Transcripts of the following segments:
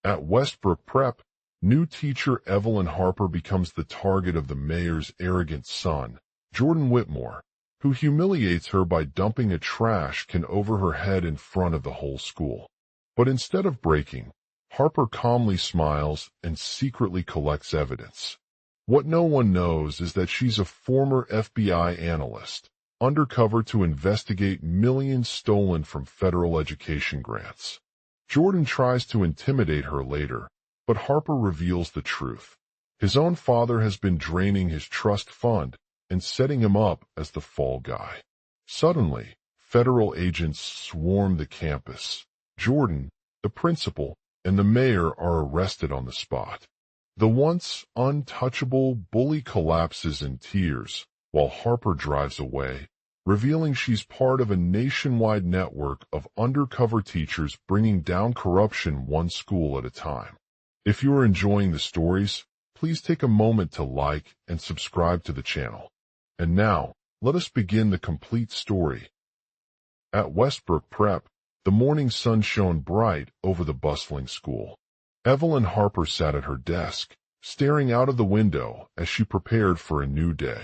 At Westbrook Prep, new teacher Evelyn Harper becomes the target of the mayor's arrogant son, Jordan Whitmore, who humiliates her by dumping a trash can over her head in front of the whole school. But instead of breaking, Harper calmly smiles and secretly collects evidence. What no one knows is that she's a former FBI analyst, undercover to investigate millions stolen from federal education grants. Jordan tries to intimidate her later, but Harper reveals the truth. His own father has been draining his trust fund and setting him up as the fall guy. Suddenly, federal agents swarm the campus. Jordan, the principal, and the mayor are arrested on the spot. The once untouchable bully collapses in tears while Harper drives away, revealing she's part of a nationwide network of undercover teachers bringing down corruption one school at a time. If you are enjoying the stories, please take a moment to like and subscribe to the channel. And now, let us begin the complete story. At Westbrook Prep, the morning sun shone bright over the bustling school. Evelyn Harper sat at her desk, staring out of the window as she prepared for a new day.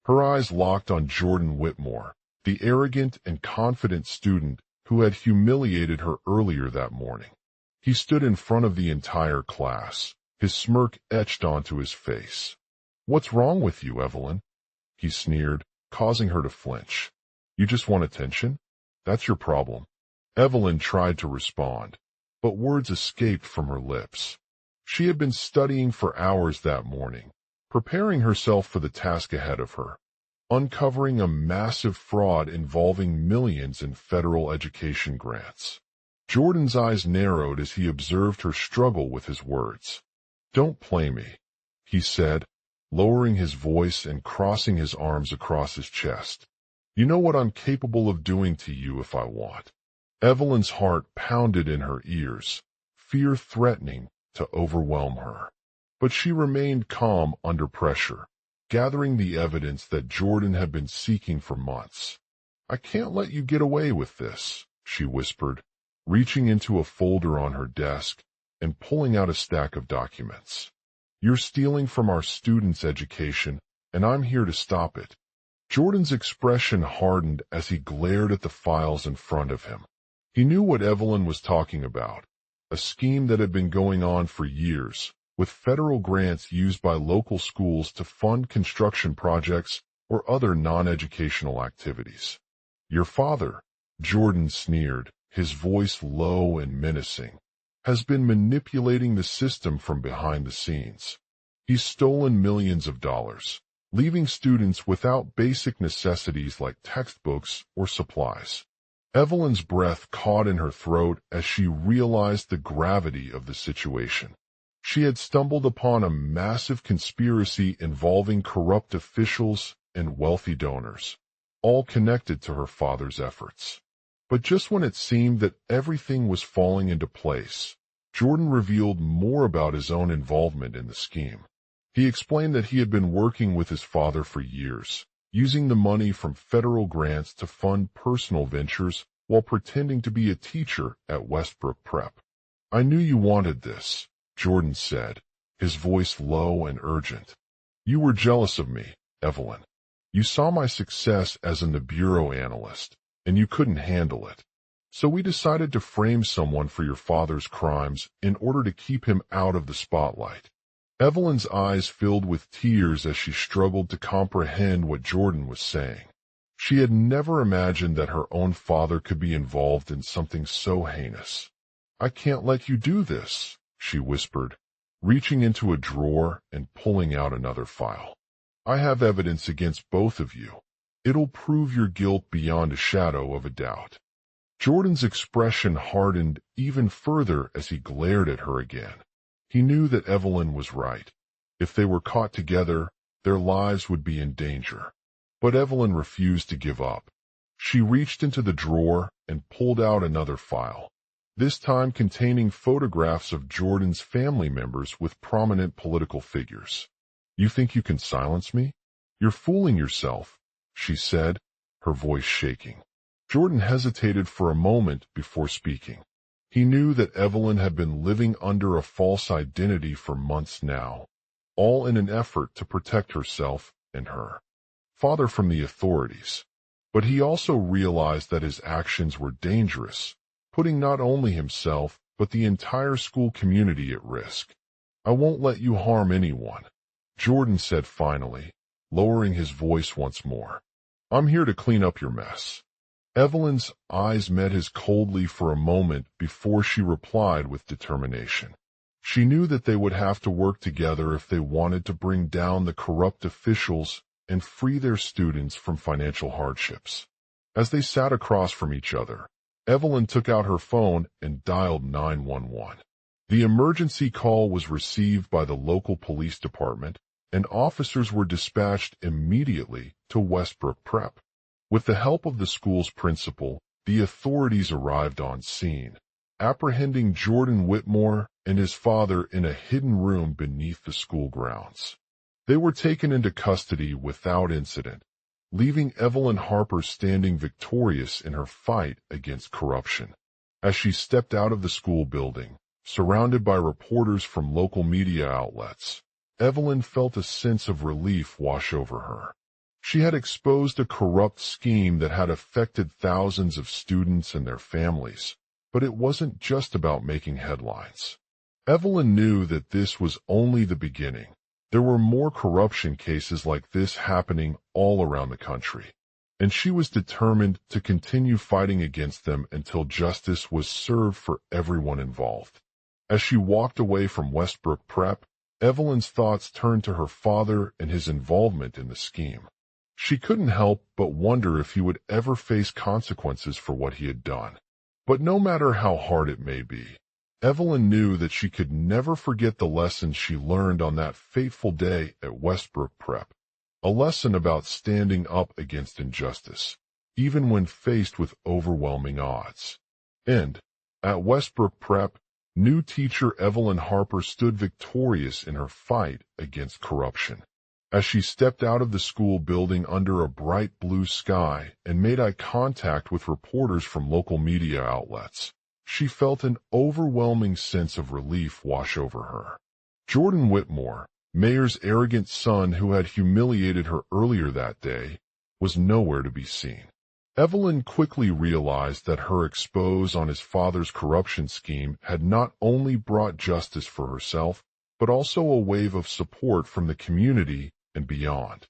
Her eyes locked on Jordan Whitmore, the arrogant and confident student who had humiliated her earlier that morning. He stood in front of the entire class, his smirk etched onto his face. "What's wrong with you, Evelyn?" he sneered, causing her to flinch. "You just want attention? That's your problem." Evelyn tried to respond, but words escaped from her lips. She had been studying for hours that morning, preparing herself for the task ahead of her, uncovering a massive fraud involving millions in federal education grants. Jordan's eyes narrowed as he observed her struggle with his words. "Don't play me," he said, lowering his voice and crossing his arms across his chest. "You know what I'm capable of doing to you if I want." Evelyn's heart pounded in her ears, fear threatening to overwhelm her. But she remained calm under pressure, gathering the evidence that Jordan had been seeking for months. "I can't let you get away with this," she whispered, reaching into a folder on her desk and pulling out a stack of documents. "You're stealing from our students' education, and I'm here to stop it." Jordan's expression hardened as he glared at the files in front of him. He knew what Evelyn was talking about, a scheme that had been going on for years, with federal grants used by local schools to fund construction projects or other non-educational activities. "Your father," Jordan sneered, his voice low and menacing, "has been manipulating the system from behind the scenes. He's stolen millions of dollars, leaving students without basic necessities like textbooks or supplies." Evelyn's breath caught in her throat as she realized the gravity of the situation. She had stumbled upon a massive conspiracy involving corrupt officials and wealthy donors, all connected to her father's efforts. But just when it seemed that everything was falling into place, Jordan revealed more about his own involvement in the scheme. He explained that he had been working with his father for years, using the money from federal grants to fund personal ventures while pretending to be a teacher at Westbrook Prep. "I knew you wanted this," Jordan said, his voice low and urgent. "You were jealous of me, Evelyn. You saw my success as an bureau analyst, and you couldn't handle it. So we decided to frame someone for your father's crimes in order to keep him out of the spotlight." Evelyn's eyes filled with tears as she struggled to comprehend what Jordan was saying. She had never imagined that her own father could be involved in something so heinous. "I can't let you do this," she whispered, reaching into a drawer and pulling out another file. "I have evidence against both of you. It'll prove your guilt beyond a shadow of a doubt." Jordan's expression hardened even further as he glared at her again. He knew that Evelyn was right. If they were caught together, their lives would be in danger. But Evelyn refused to give up. She reached into the drawer and pulled out another file, this time containing photographs of Jordan's family members with prominent political figures. "You think you can silence me? You're fooling yourself," she said, her voice shaking. Jordan hesitated for a moment before speaking. He knew that Evelyn had been living under a false identity for months now, all in an effort to protect herself and her father from the authorities. But he also realized that his actions were dangerous, putting not only himself but the entire school community at risk. "I won't let you harm anyone," Jordan said finally, lowering his voice once more. "I'm here to clean up your mess." Evelyn's eyes met his coldly for a moment before she replied with determination. She knew that they would have to work together if they wanted to bring down the corrupt officials and free their students from financial hardships. As they sat across from each other, Evelyn took out her phone and dialed 911. The emergency call was received by the local police department, and officers were dispatched immediately to Westbrook Prep. With the help of the school's principal, the authorities arrived on scene, apprehending Jordan Whitmore and his father in a hidden room beneath the school grounds. They were taken into custody without incident, leaving Evelyn Harper standing victorious in her fight against corruption. As she stepped out of the school building, surrounded by reporters from local media outlets, Evelyn felt a sense of relief wash over her. She had exposed a corrupt scheme that had affected thousands of students and their families, but it wasn't just about making headlines. Evelyn knew that this was only the beginning. There were more corruption cases like this happening all around the country, and she was determined to continue fighting against them until justice was served for everyone involved. As she walked away from Westbrook Prep, Evelyn's thoughts turned to her father and his involvement in the scheme. She couldn't help but wonder if he would ever face consequences for what he had done. But no matter how hard it may be, Evelyn knew that she could never forget the lessons she learned on that fateful day at Westbrook Prep. A lesson about standing up against injustice, even when faced with overwhelming odds. And, at Westbrook Prep, new teacher Evelyn Harper stood victorious in her fight against corruption. As she stepped out of the school building under a bright blue sky and made eye contact with reporters from local media outlets, she felt an overwhelming sense of relief wash over her. Jordan Whitmore, Mayor's arrogant son who had humiliated her earlier that day, was nowhere to be seen. Evelyn quickly realized that her expose on his father's corruption scheme had not only brought justice for herself, but also a wave of support from the community and beyond.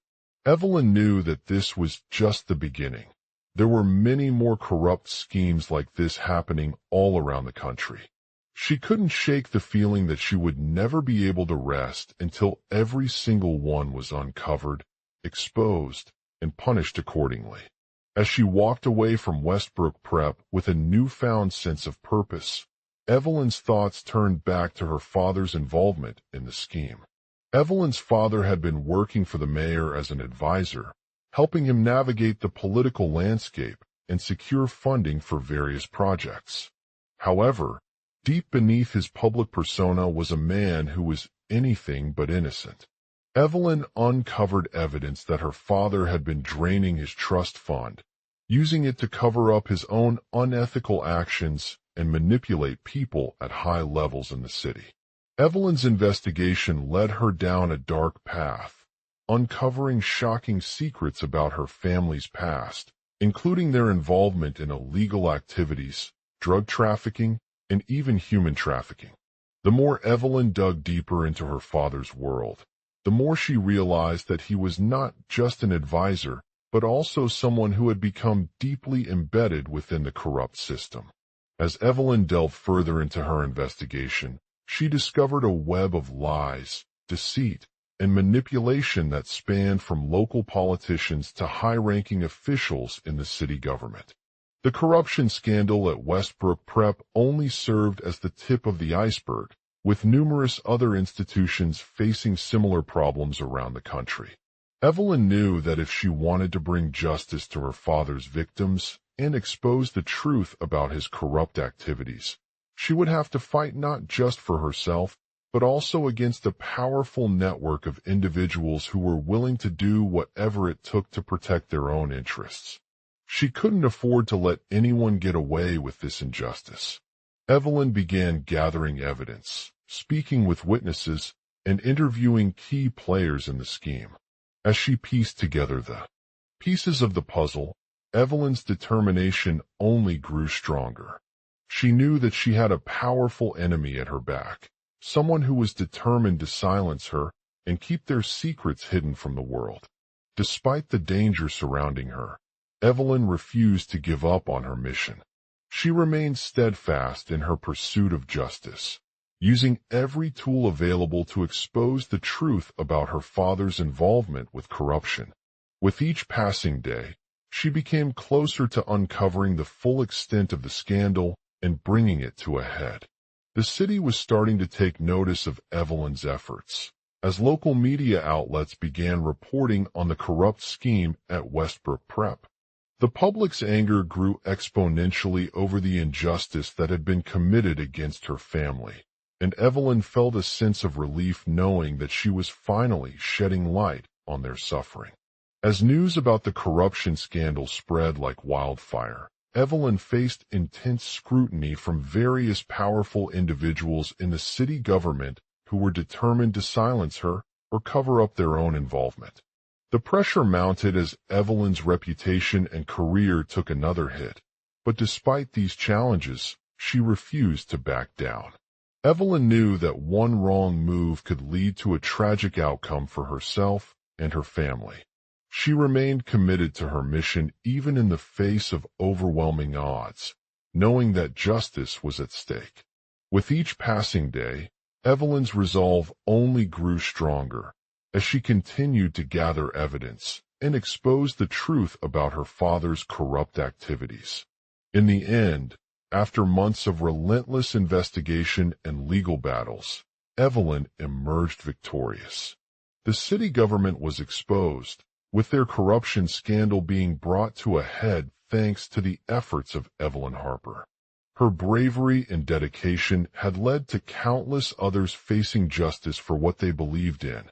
Evelyn knew that this was just the beginning. There were many more corrupt schemes like this happening all around the country. She couldn't shake the feeling that she would never be able to rest until every single one was uncovered, exposed, and punished accordingly. As she walked away from Westbrook Prep with a newfound sense of purpose, Evelyn's thoughts turned back to her father's involvement in the scheme. Evelyn's father had been working for the mayor as an advisor, helping him navigate the political landscape and secure funding for various projects. However, deep beneath his public persona was a man who was anything but innocent. Evelyn uncovered evidence that her father had been draining his trust fund, using it to cover up his own unethical actions and manipulate people at high levels in the city. Evelyn's investigation led her down a dark path, uncovering shocking secrets about her family's past, including their involvement in illegal activities, drug trafficking, and even human trafficking. The more Evelyn dug deeper into her father's world, the more she realized that he was not just an advisor, but also someone who had become deeply embedded within the corrupt system. As Evelyn delved further into her investigation, she discovered a web of lies, deceit, and manipulation that spanned from local politicians to high-ranking officials in the city government. The corruption scandal at Westbrook Prep only served as the tip of the iceberg, with numerous other institutions facing similar problems around the country. Evelyn knew that if she wanted to bring justice to her father's victims and expose the truth about his corrupt activities, she would have to fight not just for herself, but also against a powerful network of individuals who were willing to do whatever it took to protect their own interests. She couldn't afford to let anyone get away with this injustice. Evelyn began gathering evidence, speaking with witnesses, and interviewing key players in the scheme. As she pieced together the pieces of the puzzle, Evelyn's determination only grew stronger. She knew that she had a powerful enemy at her back, someone who was determined to silence her and keep their secrets hidden from the world. Despite the danger surrounding her, Evelyn refused to give up on her mission. She remained steadfast in her pursuit of justice, using every tool available to expose the truth about her father's involvement with corruption. With each passing day, she became closer to uncovering the full extent of the scandal and bringing it to a head. The city was starting to take notice of Evelyn's efforts, as local media outlets began reporting on the corrupt scheme at Westbrook Prep. The public's anger grew exponentially over the injustice that had been committed against her family, and Evelyn felt a sense of relief knowing that she was finally shedding light on their suffering. As news about the corruption scandal spread like wildfire, Evelyn faced intense scrutiny from various powerful individuals in the city government who were determined to silence her or cover up their own involvement. The pressure mounted as Evelyn's reputation and career took another hit, but despite these challenges, she refused to back down. Evelyn knew that one wrong move could lead to a tragic outcome for herself and her family. She remained committed to her mission even in the face of overwhelming odds, knowing that justice was at stake. With each passing day, Evelyn's resolve only grew stronger as she continued to gather evidence and expose the truth about her father's corrupt activities. In the end, after months of relentless investigation and legal battles, Evelyn emerged victorious. The city government was exposed, with their corruption scandal being brought to a head thanks to the efforts of Evelyn Harper. Her bravery and dedication had led to countless others facing justice for what they believed in,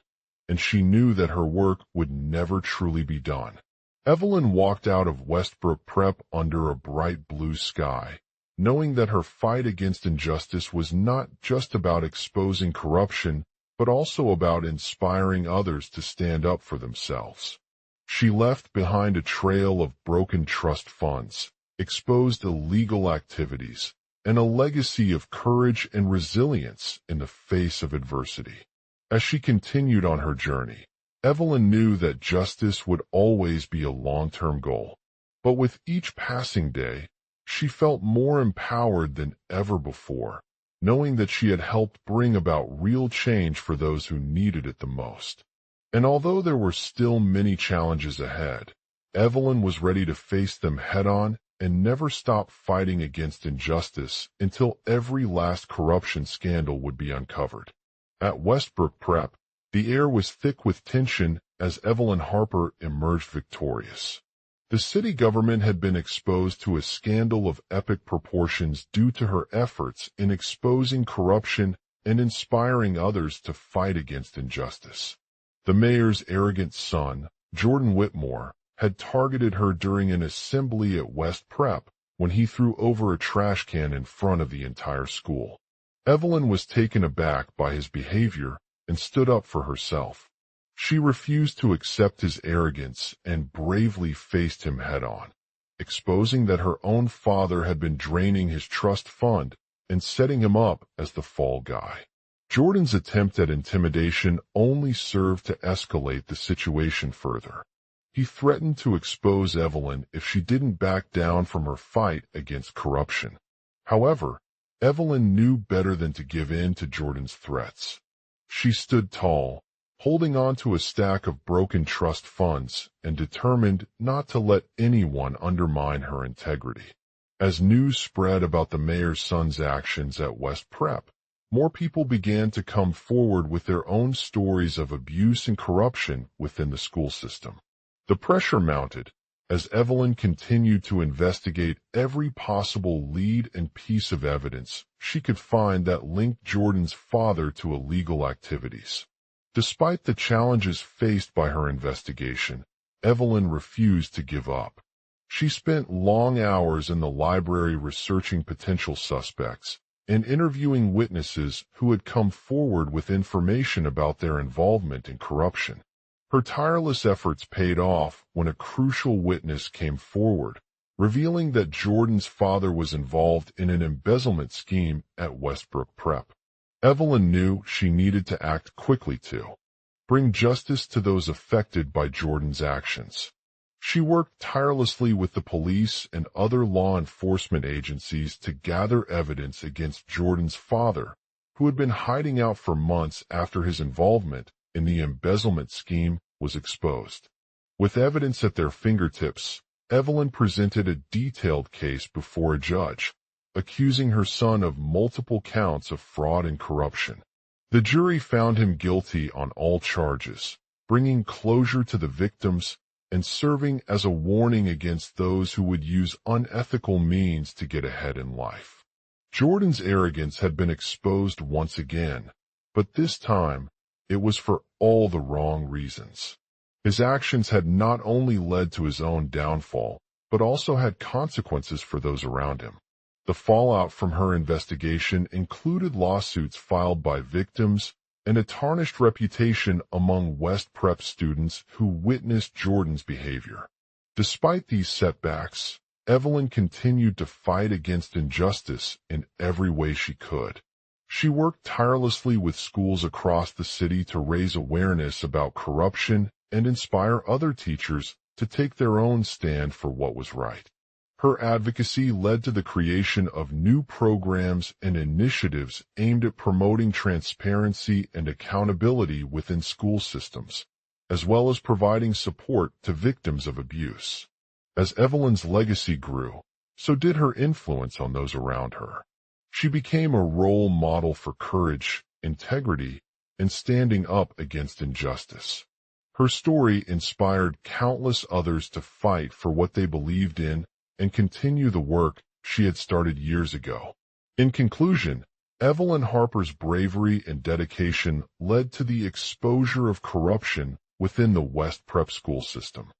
and she knew that her work would never truly be done. Evelyn walked out of Westbrook Prep under a bright blue sky, knowing that her fight against injustice was not just about exposing corruption, but also about inspiring others to stand up for themselves. She left behind a trail of broken trust funds, exposed illegal activities, and a legacy of courage and resilience in the face of adversity. As she continued on her journey, Evelyn knew that justice would always be a long-term goal. But with each passing day, she felt more empowered than ever before, knowing that she had helped bring about real change for those who needed it the most. And although there were still many challenges ahead, Evelyn was ready to face them head-on and never stop fighting against injustice until every last corruption scandal would be uncovered. At Westbrook Prep, the air was thick with tension as Evelyn Harper emerged victorious. The city government had been exposed to a scandal of epic proportions due to her efforts in exposing corruption and inspiring others to fight against injustice. The mayor's arrogant son, Jordan Whitmore, had targeted her during an assembly at West Prep when he threw over a trash can in front of the entire school. Evelyn was taken aback by his behavior and stood up for herself. She refused to accept his arrogance and bravely faced him head-on, exposing that her own father had been draining his trust fund and setting him up as the fall guy. Jordan's attempt at intimidation only served to escalate the situation further. He threatened to expose Evelyn if she didn't back down from her fight against corruption. However, Evelyn knew better than to give in to Jordan's threats. She stood tall, holding on to a stack of broken trust funds and determined not to let anyone undermine her integrity. As news spread about the mayor's son's actions at West Prep, more people began to come forward with their own stories of abuse and corruption within the school system. The pressure mounted as Evelyn continued to investigate every possible lead and piece of evidence she could find that linked Jordan's father to illegal activities. Despite the challenges faced by her investigation, Evelyn refused to give up. She spent long hours in the library researching potential suspects, and interviewing witnesses who had come forward with information about their involvement in corruption. Her tireless efforts paid off when a crucial witness came forward, revealing that Jordan's father was involved in an embezzlement scheme at Westbrook Prep. Evelyn knew she needed to act quickly to bring justice to those affected by Jordan's actions. She worked tirelessly with the police and other law enforcement agencies to gather evidence against Jordan's father, who had been hiding out for months after his involvement in the embezzlement scheme was exposed. With evidence at their fingertips, Evelyn presented a detailed case before a judge, accusing her son of multiple counts of fraud and corruption. The jury found him guilty on all charges, bringing closure to the victims and serving as a warning against those who would use unethical means to get ahead in life. Jordan's arrogance had been exposed once again, but this time it was for all the wrong reasons. His actions had not only led to his own downfall, but also had consequences for those around him. The fallout from her investigation included lawsuits filed by victims and a tarnished reputation among West Prep students who witnessed Jordan's behavior. Despite these setbacks, Evelyn continued to fight against injustice in every way she could. She worked tirelessly with schools across the city to raise awareness about corruption and inspire other teachers to take their own stand for what was right. Her advocacy led to the creation of new programs and initiatives aimed at promoting transparency and accountability within school systems, as well as providing support to victims of abuse. As Evelyn's legacy grew, so did her influence on those around her. She became a role model for courage, integrity, and standing up against injustice. Her story inspired countless others to fight for what they believed in and continue the work she had started years ago. In conclusion, Evelyn Harper's bravery and dedication led to the exposure of corruption within the West Prep school system.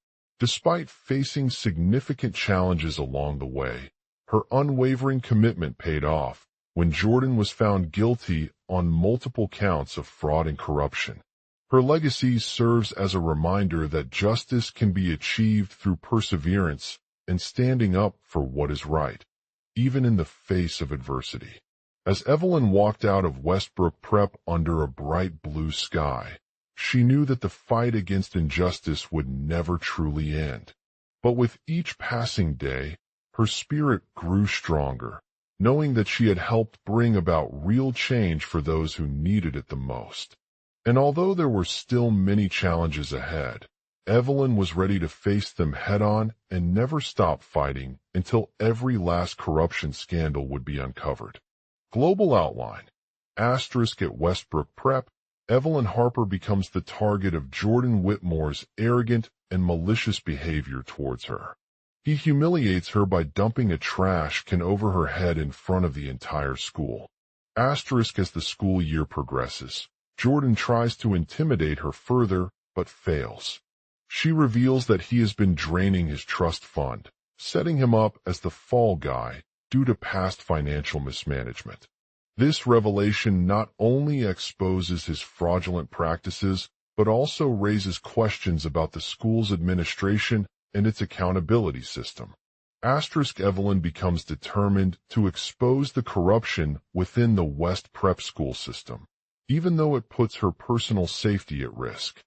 Despite facing significant challenges along the way, her unwavering commitment paid off when Jordan was found guilty on multiple counts of fraud and corruption. Her legacy serves as a reminder that justice can be achieved through perseverance and standing up for what is right, even in the face of adversity. As Evelyn walked out of Westbrook Prep under a bright blue sky, she knew that the fight against injustice would never truly end. But with each passing day, her spirit grew stronger, knowing that she had helped bring about real change for those who needed it the most. And although there were still many challenges ahead, Evelyn was ready to face them head-on and never stop fighting until every last corruption scandal would be uncovered. Global outline. Asterisk at Westbrook Prep, Evelyn Harper becomes the target of Jordan Whitmore's arrogant and malicious behavior towards her. He humiliates her by dumping a trash can over her head in front of the entire school. Asterisk as the school year progresses, Jordan tries to intimidate her further, but fails. She reveals that he has been draining his trust fund, setting him up as the fall guy due to past financial mismanagement. This revelation not only exposes his fraudulent practices, but also raises questions about the school's administration and its accountability system. Asterisk Evelyn becomes determined to expose the corruption within the West Prep school system, even though it puts her personal safety at risk.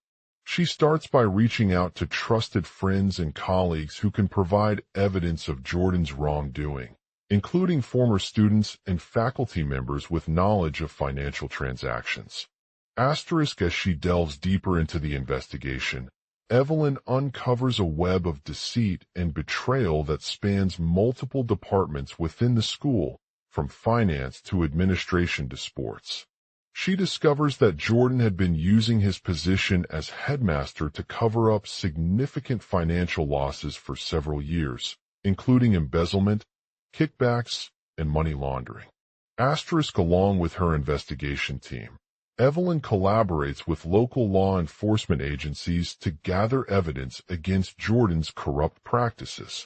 She starts by reaching out to trusted friends and colleagues who can provide evidence of Jordan's wrongdoing, including former students and faculty members with knowledge of financial transactions. Asterisk as she delves deeper into the investigation, Evelyn uncovers a web of deceit and betrayal that spans multiple departments within the school, from finance to administration to sports. She discovers that Jordan had been using his position as headmaster to cover up significant financial losses for several years, including embezzlement, kickbacks, and money laundering. Asterisk along with her investigation team, Evelyn collaborates with local law enforcement agencies to gather evidence against Jordan's corrupt practices.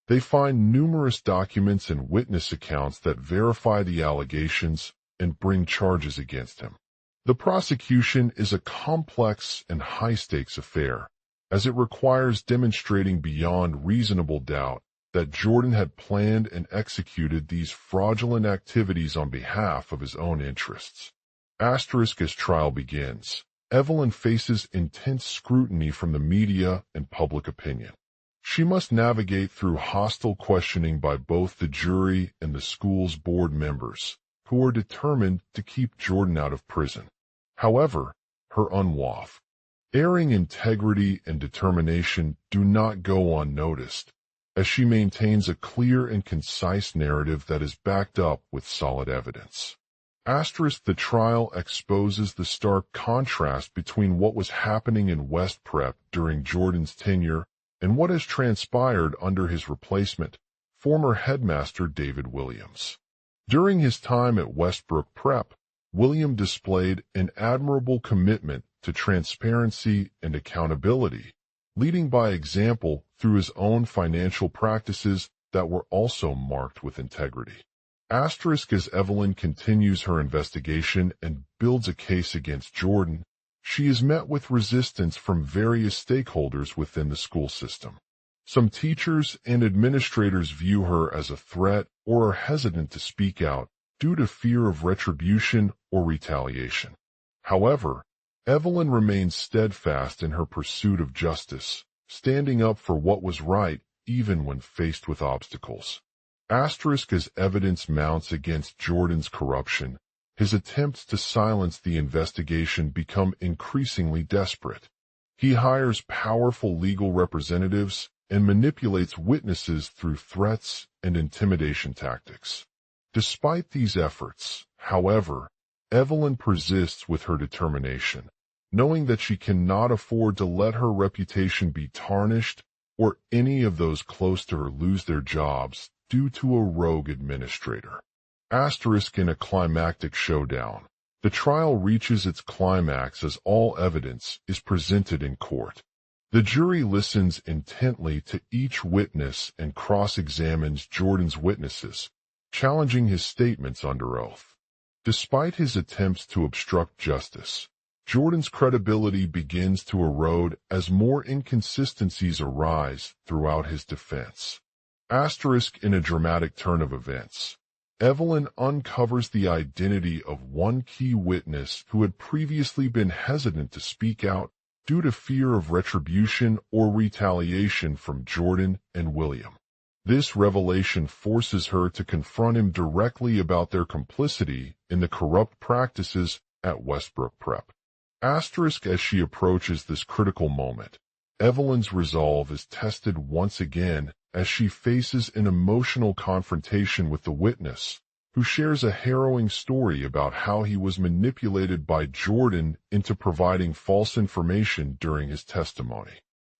They find numerous documents and witness accounts that verify the allegations and bring charges against him. The prosecution is a complex and high-stakes affair, as it requires demonstrating beyond reasonable doubt that Jordan had planned and executed these fraudulent activities on behalf of his own interests. As trial begins, Evelyn faces intense scrutiny from the media and public opinion. She must navigate through hostile questioning by both the jury and the school's board members, who are determined to keep Jordan out of prison. However, her unwavering integrity and determination do not go unnoticed, as she maintains a clear and concise narrative that is backed up with solid evidence. The trial exposes the stark contrast between what was happening in West Prep during Jordan's tenure and what has transpired under his replacement, former headmaster David Williams. During his time at Westbrook Prep, William displayed an admirable commitment to transparency and accountability, leading by example through his own financial practices that were also marked with integrity. As Evelyn continues her investigation and builds a case against Jordan, she is met with resistance from various stakeholders within the school system. Some teachers and administrators view her as a threat or are hesitant to speak out due to fear of retribution or retaliation. However, Evelyn remains steadfast in her pursuit of justice, standing up for what was right even when faced with obstacles. As evidence mounts against Jordan's corruption, his attempts to silence the investigation become increasingly desperate. He hires powerful legal representatives and manipulates witnesses through threats and intimidation tactics. Despite these efforts, however, Evelyn persists with her determination, knowing that she cannot afford to let her reputation be tarnished or any of those close to her lose their jobs due to a rogue administrator. In a climactic showdown, the trial reaches its climax as all evidence is presented in court. The jury listens intently to each witness and cross-examines Jordan's witnesses, challenging his statements under oath. Despite his attempts to obstruct justice, Jordan's credibility begins to erode as more inconsistencies arise throughout his defense. In a dramatic turn of events, Evelyn uncovers the identity of one key witness who had previously been hesitant to speak out due to fear of retribution or retaliation from Jordan and William. This revelation forces her to confront him directly about their complicity in the corrupt practices at Westbrook Prep. As she approaches this critical moment, Evelyn's resolve is tested once again as she faces an emotional confrontation with the witness, who shares a harrowing story about how he was manipulated by Jordan into providing false information during his testimony.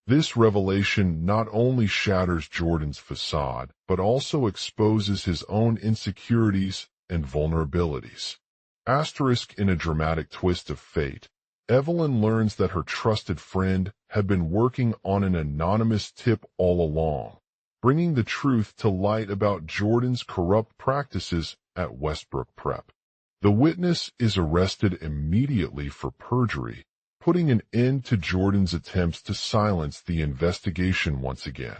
This revelation not only shatters Jordan's facade, but also exposes his own insecurities and vulnerabilities. In a dramatic twist of fate, Evelyn learns that her trusted friend had been working on an anonymous tip all along, bringing the truth to light about Jordan's corrupt practices at Westbrook Prep. The witness is arrested immediately for perjury, putting an end to Jordan's attempts to silence the investigation once again.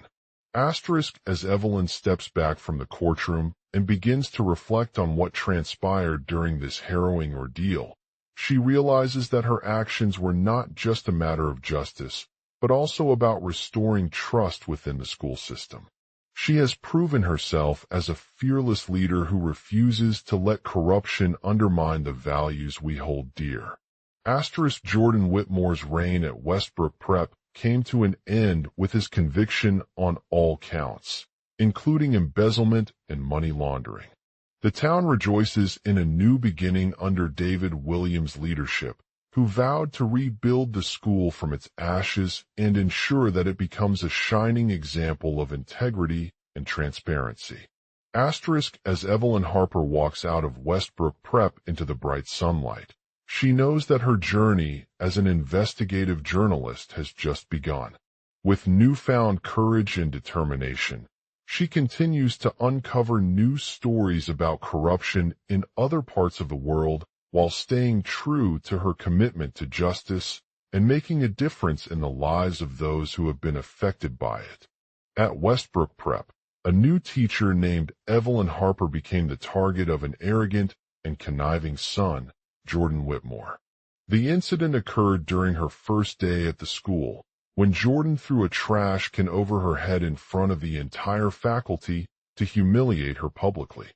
As Evelyn steps back from the courtroom and begins to reflect on what transpired during this harrowing ordeal, she realizes that her actions were not just a matter of justice, but also about restoring trust within the school system. She has proven herself as a fearless leader who refuses to let corruption undermine the values we hold dear. Jordan Whitmore's reign at Westbrook Prep came to an end with his conviction on all counts, including embezzlement and money laundering. The town rejoices in a new beginning under David Williams' leadership, who vowed to rebuild the school from its ashes and ensure that it becomes a shining example of integrity and transparency. As Evelyn Harper walks out of Westbrook Prep into the bright sunlight, she knows that her journey as an investigative journalist has just begun. With newfound courage and determination, She continues to uncover new stories about corruption in other parts of the world while staying true to her commitment to justice and making a difference in the lives of those who have been affected by it. At Westbrook Prep, a new teacher named Evelyn Harper became the target of an arrogant and conniving son, Jordan Whitmore. The incident occurred during her first day at the school, when Jordan threw a trash can over her head in front of the entire faculty to humiliate her publicly.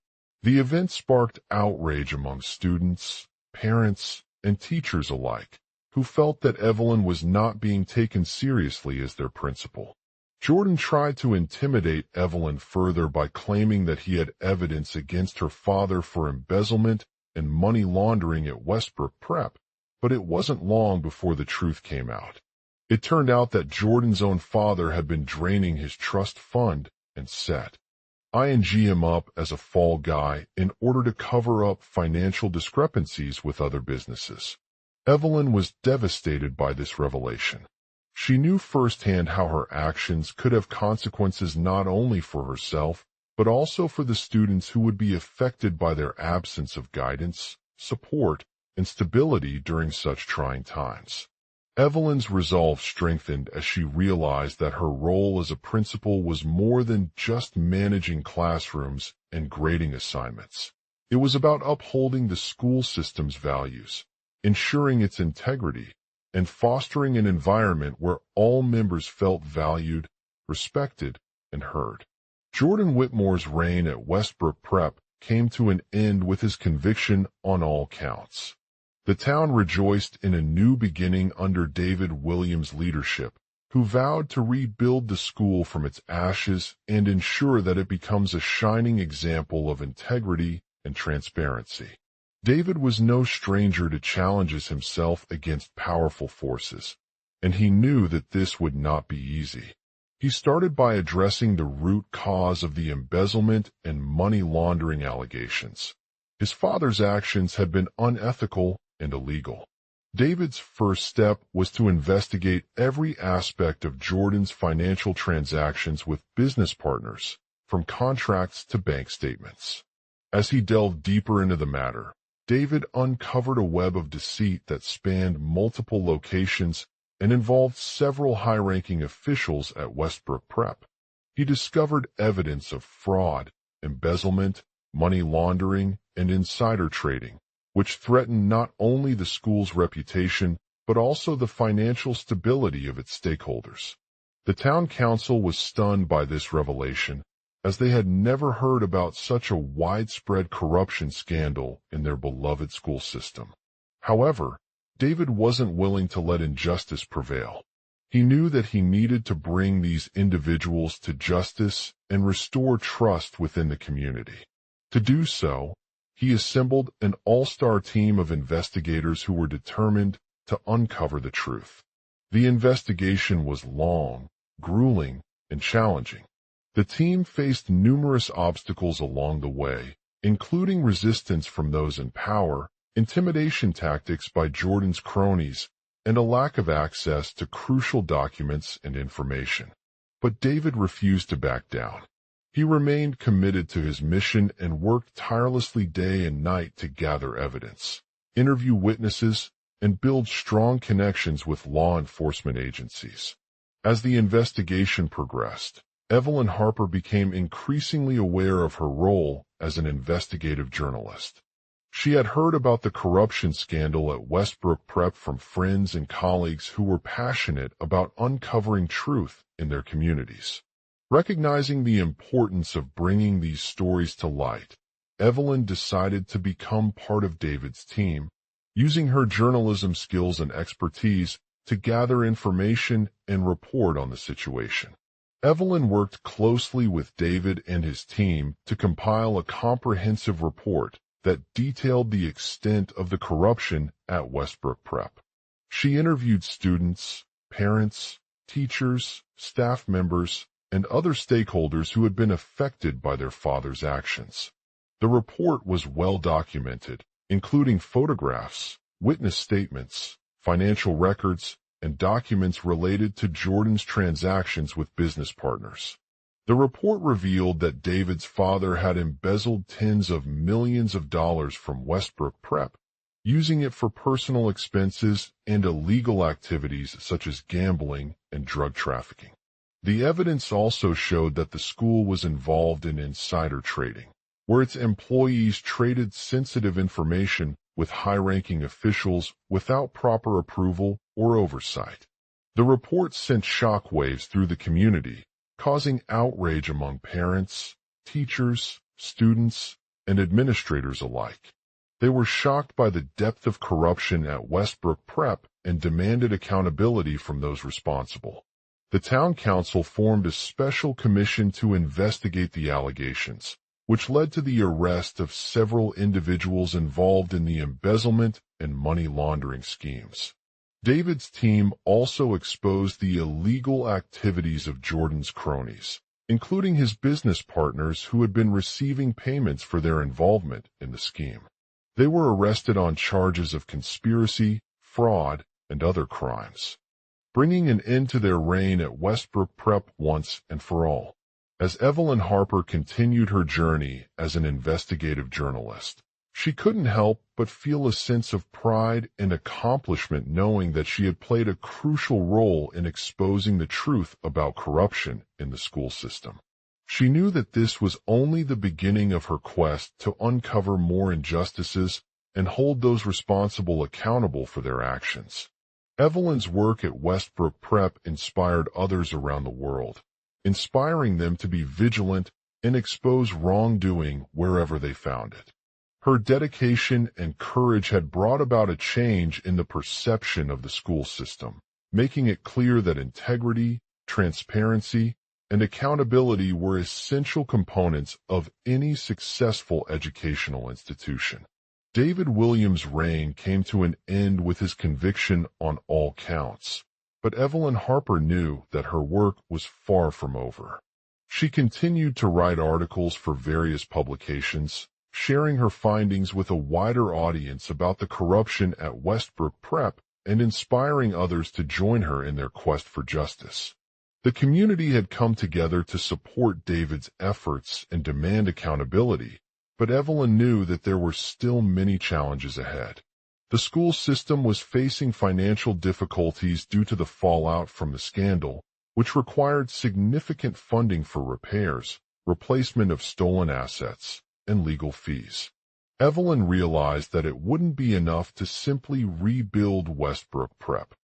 The event sparked outrage among students, parents, and teachers alike, who felt that Evelyn was not being taken seriously as their principal. Jordan tried to intimidate Evelyn further by claiming that he had evidence against her father for embezzlement and money laundering at Westbrook Prep, but it wasn't long before the truth came out. It turned out that Jordan's own father had been draining his trust fund and set ING him up as a fall guy in order to cover up financial discrepancies with other businesses. Evelyn was devastated by this revelation. She knew firsthand how her actions could have consequences not only for herself, but also for the students who would be affected by their absence of guidance, support, and stability during such trying times. Evelyn's resolve strengthened as she realized that her role as a principal was more than just managing classrooms and grading assignments. It was about upholding the school system's values, ensuring its integrity, and fostering an environment where all members felt valued, respected, and heard. Jordan Whitmore's reign at Westbrook Prep came to an end with his conviction on all counts. The town rejoiced in a new beginning under David Williams' leadership, who vowed to rebuild the school from its ashes and ensure that it becomes a shining example of integrity and transparency. David was no stranger to challenges himself against powerful forces, and he knew that this would not be easy. He started by addressing the root cause of the embezzlement and money laundering allegations. His father's actions had been unethical and illegal. David's first step was to investigate every aspect of Jordan's financial transactions with business partners, from contracts to bank statements. As he delved deeper into the matter, David uncovered a web of deceit that spanned multiple locations and involved several high-ranking officials at Westbrook Prep. He discovered evidence of fraud, embezzlement, money laundering, and insider trading, which threatened not only the school's reputation but also the financial stability of its stakeholders. The town council was stunned by this revelation, as they had never heard about such a widespread corruption scandal in their beloved school system. However, David wasn't willing to let injustice prevail. He knew that he needed to bring these individuals to justice and restore trust within the community. To do so, he assembled an all-star team of investigators who were determined to uncover the truth. The investigation was long, grueling, and challenging. The team faced numerous obstacles along the way, including resistance from those in power, intimidation tactics by Jordan's cronies, and a lack of access to crucial documents and information. But David refused to back down. He remained committed to his mission and worked tirelessly day and night to gather evidence, interview witnesses, and build strong connections with law enforcement agencies. As the investigation progressed, Evelyn Harper became increasingly aware of her role as an investigative journalist. She had heard about the corruption scandal at Westbrook Prep from friends and colleagues who were passionate about uncovering truth in their communities. Recognizing the importance of bringing these stories to light, Evelyn decided to become part of David's team, using her journalism skills and expertise to gather information and report on the situation. Evelyn worked closely with David and his team to compile a comprehensive report that detailed the extent of the corruption at Westbrook Prep. She interviewed students, parents, teachers, staff members, and other stakeholders who had been affected by their father's actions. The report was well documented, including photographs, witness statements, financial records, and documents related to Jordan's transactions with business partners. The report revealed that David's father had embezzled tens of millions of dollars from Westbrook Prep, using it for personal expenses and illegal activities such as gambling and drug trafficking. The evidence also showed that the school was involved in insider trading, where its employees traded sensitive information with high-ranking officials without proper approval or oversight. The report sent shockwaves through the community, causing outrage among parents, teachers, students, and administrators alike. They were shocked by the depth of corruption at Westbrook Prep and demanded accountability from those responsible. The town council formed a special commission to investigate the allegations, which led to the arrest of several individuals involved in the embezzlement and money laundering schemes. David's team also exposed the illegal activities of Jordan's cronies, including his business partners who had been receiving payments for their involvement in the scheme. They were arrested on charges of conspiracy, fraud, and other crimes, bringing an end to their reign at Westbrook Prep once and for all. As Evelyn Harper continued her journey as an investigative journalist, she couldn't help but feel a sense of pride and accomplishment knowing that she had played a crucial role in exposing the truth about corruption in the school system. She knew that this was only the beginning of her quest to uncover more injustices and hold those responsible accountable for their actions. Evelyn's work at Westbrook Prep inspired others around the world, inspiring them to be vigilant and expose wrongdoing wherever they found it. Her dedication and courage had brought about a change in the perception of the school system, making it clear that integrity, transparency, and accountability were essential components of any successful educational institution. David Williams' reign came to an end with his conviction on all counts, but Evelyn Harper knew that her work was far from over. She continued to write articles for various publications, sharing her findings with a wider audience about the corruption at Westbrook Prep and inspiring others to join her in their quest for justice. The community had come together to support David's efforts and demand accountability, but Evelyn knew that there were still many challenges ahead. The school system was facing financial difficulties due to the fallout from the scandal, which required significant funding for repairs, replacement of stolen assets, and legal fees. Evelyn realized that it wouldn't be enough to simply rebuild Westbrook Prep.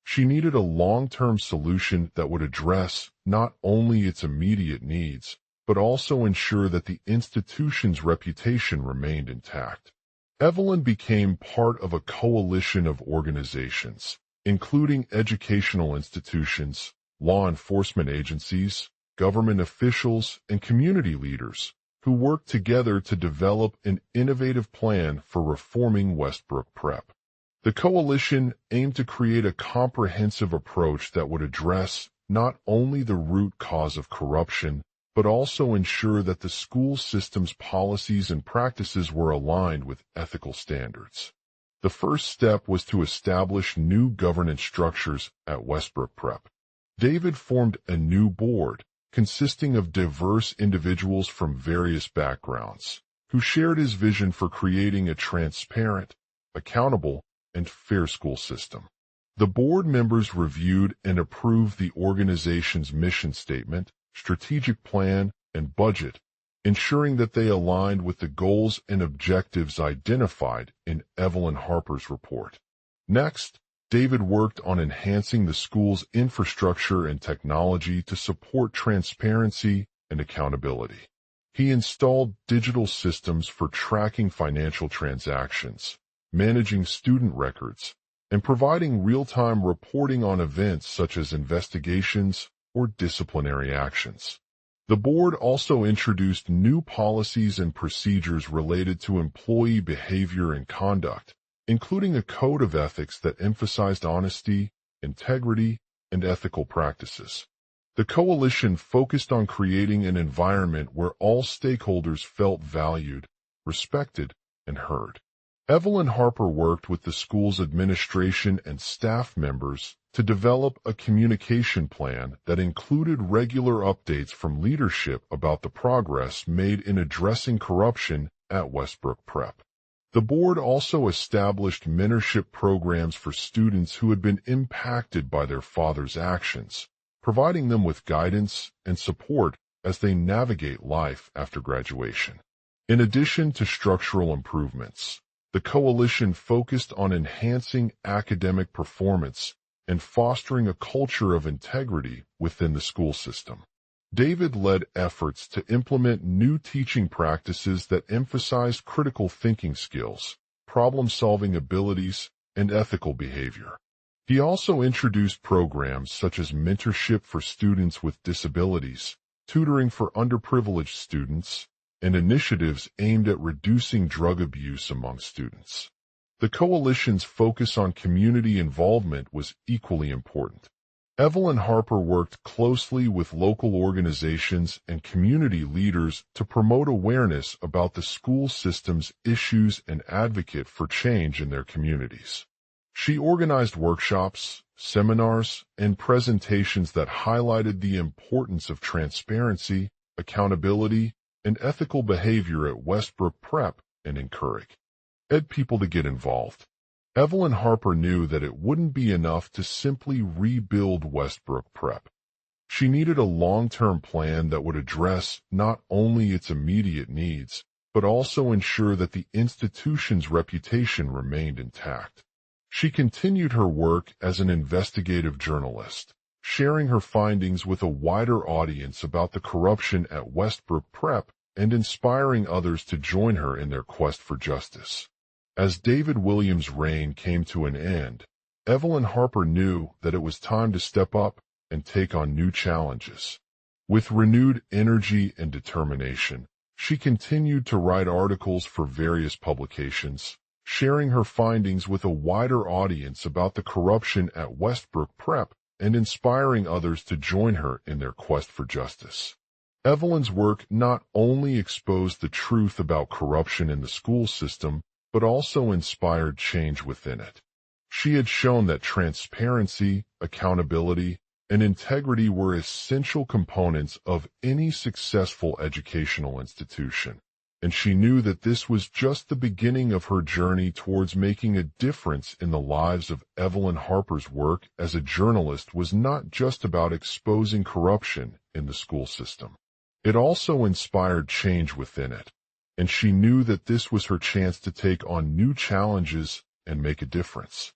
She needed a long-term solution that would address not only its immediate needs, but also ensure that the institution's reputation remained intact. Evelyn became part of a coalition of organizations, including educational institutions, law enforcement agencies, government officials, and community leaders, who worked together to develop an innovative plan for reforming Westbrook Prep. The coalition aimed to create a comprehensive approach that would address not only the root cause of corruption, but also ensure that the school system's policies and practices were aligned with ethical standards. The first step was to establish new governance structures at Westbrook Prep. David formed a new board consisting of diverse individuals from various backgrounds, who shared his vision for creating a transparent, accountable, and fair school system. The board members reviewed and approved the organization's mission statement, strategic plan, and budget, ensuring that they aligned with the goals and objectives identified in Evelyn Harper's report. Next, David worked on enhancing the school's infrastructure and technology to support transparency and accountability. He installed digital systems for tracking financial transactions, managing student records, and providing real-time reporting on events such as investigations or disciplinary actions. The board also introduced new policies and procedures related to employee behavior and conduct, including a code of ethics that emphasized honesty, integrity, and ethical practices. The coalition focused on creating an environment where all stakeholders felt valued, respected, and heard. Evelyn Harper worked with the school's administration and staff members to develop a communication plan that included regular updates from leadership about the progress made in addressing corruption at Westbrook Prep. The board also established mentorship programs for students who had been impacted by their father's actions, providing them with guidance and support as they navigate life after graduation. In addition to structural improvements, the coalition focused on enhancing academic performance and fostering a culture of integrity within the school system. David led efforts to implement new teaching practices that emphasized critical thinking skills, problem-solving abilities, and ethical behavior. He also introduced programs such as mentorship for students with disabilities, tutoring for underprivileged students, and initiatives aimed at reducing drug abuse among students. The coalition's focus on community involvement was equally important. Evelyn Harper worked closely with local organizations and community leaders to promote awareness about the school system's issues and advocate for change in their communities. She organized workshops, seminars, and presentations that highlighted the importance of transparency, accountability, and ethical behavior at Westbrook Prep and encouraged people to get involved. Evelyn Harper knew that it wouldn't be enough to simply rebuild Westbrook Prep. She needed a long-term plan that would address not only its immediate needs, but also ensure that the institution's reputation remained intact. She continued her work as an investigative journalist, sharing her findings with a wider audience about the corruption at Westbrook Prep and inspiring others to join her in their quest for justice. As David Williams' reign came to an end, Evelyn Harper knew that it was time to step up and take on new challenges. With renewed energy and determination, she continued to write articles for various publications, sharing her findings with a wider audience about the corruption at Westbrook Prep and inspiring others to join her in their quest for justice. Evelyn's work not only exposed the truth about corruption in the school system, but also inspired change within it. She had shown that transparency, accountability, and integrity were essential components of any successful educational institution, and she knew that this was just the beginning of her journey towards making a difference in the lives of Evelyn Harper's work as a journalist was not just about exposing corruption in the school system. It also inspired change within it, and she knew that this was her chance to take on new challenges and make a difference.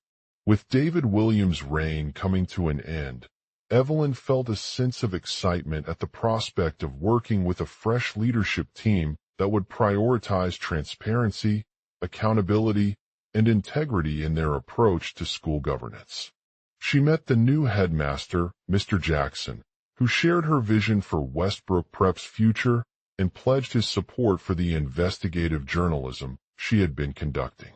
With David Williams' reign coming to an end, Evelyn felt a sense of excitement at the prospect of working with a fresh leadership team that would prioritize transparency, accountability, and integrity in their approach to school governance. She met the new headmaster, Mr. Jackson, who shared her vision for Westbrook Prep's future and pledged his support for the investigative journalism she had been conducting.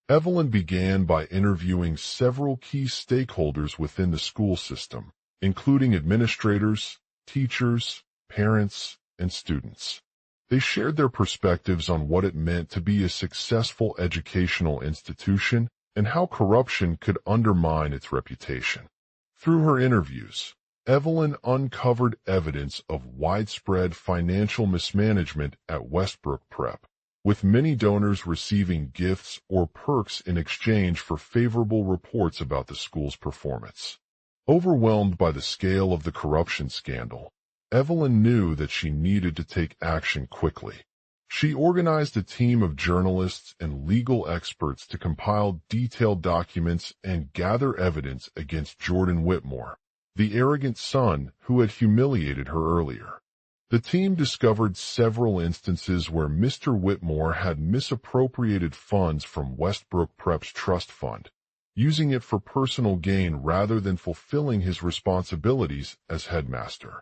Evelyn began by interviewing several key stakeholders within the school system, including administrators, teachers, parents, and students. They shared their perspectives on what it meant to be a successful educational institution and how corruption could undermine its reputation. Through her interviews, Evelyn uncovered evidence of widespread financial mismanagement at Westbrook Prep, with many donors receiving gifts or perks in exchange for favorable reports about the school's performance. Overwhelmed by the scale of the corruption scandal, Evelyn knew that she needed to take action quickly. She organized a team of journalists and legal experts to compile detailed documents and gather evidence against Jordan Whitmore, the arrogant son who had humiliated her earlier. The team discovered several instances where Mr. Whitmore had misappropriated funds from Westbrook Prep's trust fund, using it for personal gain rather than fulfilling his responsibilities as headmaster.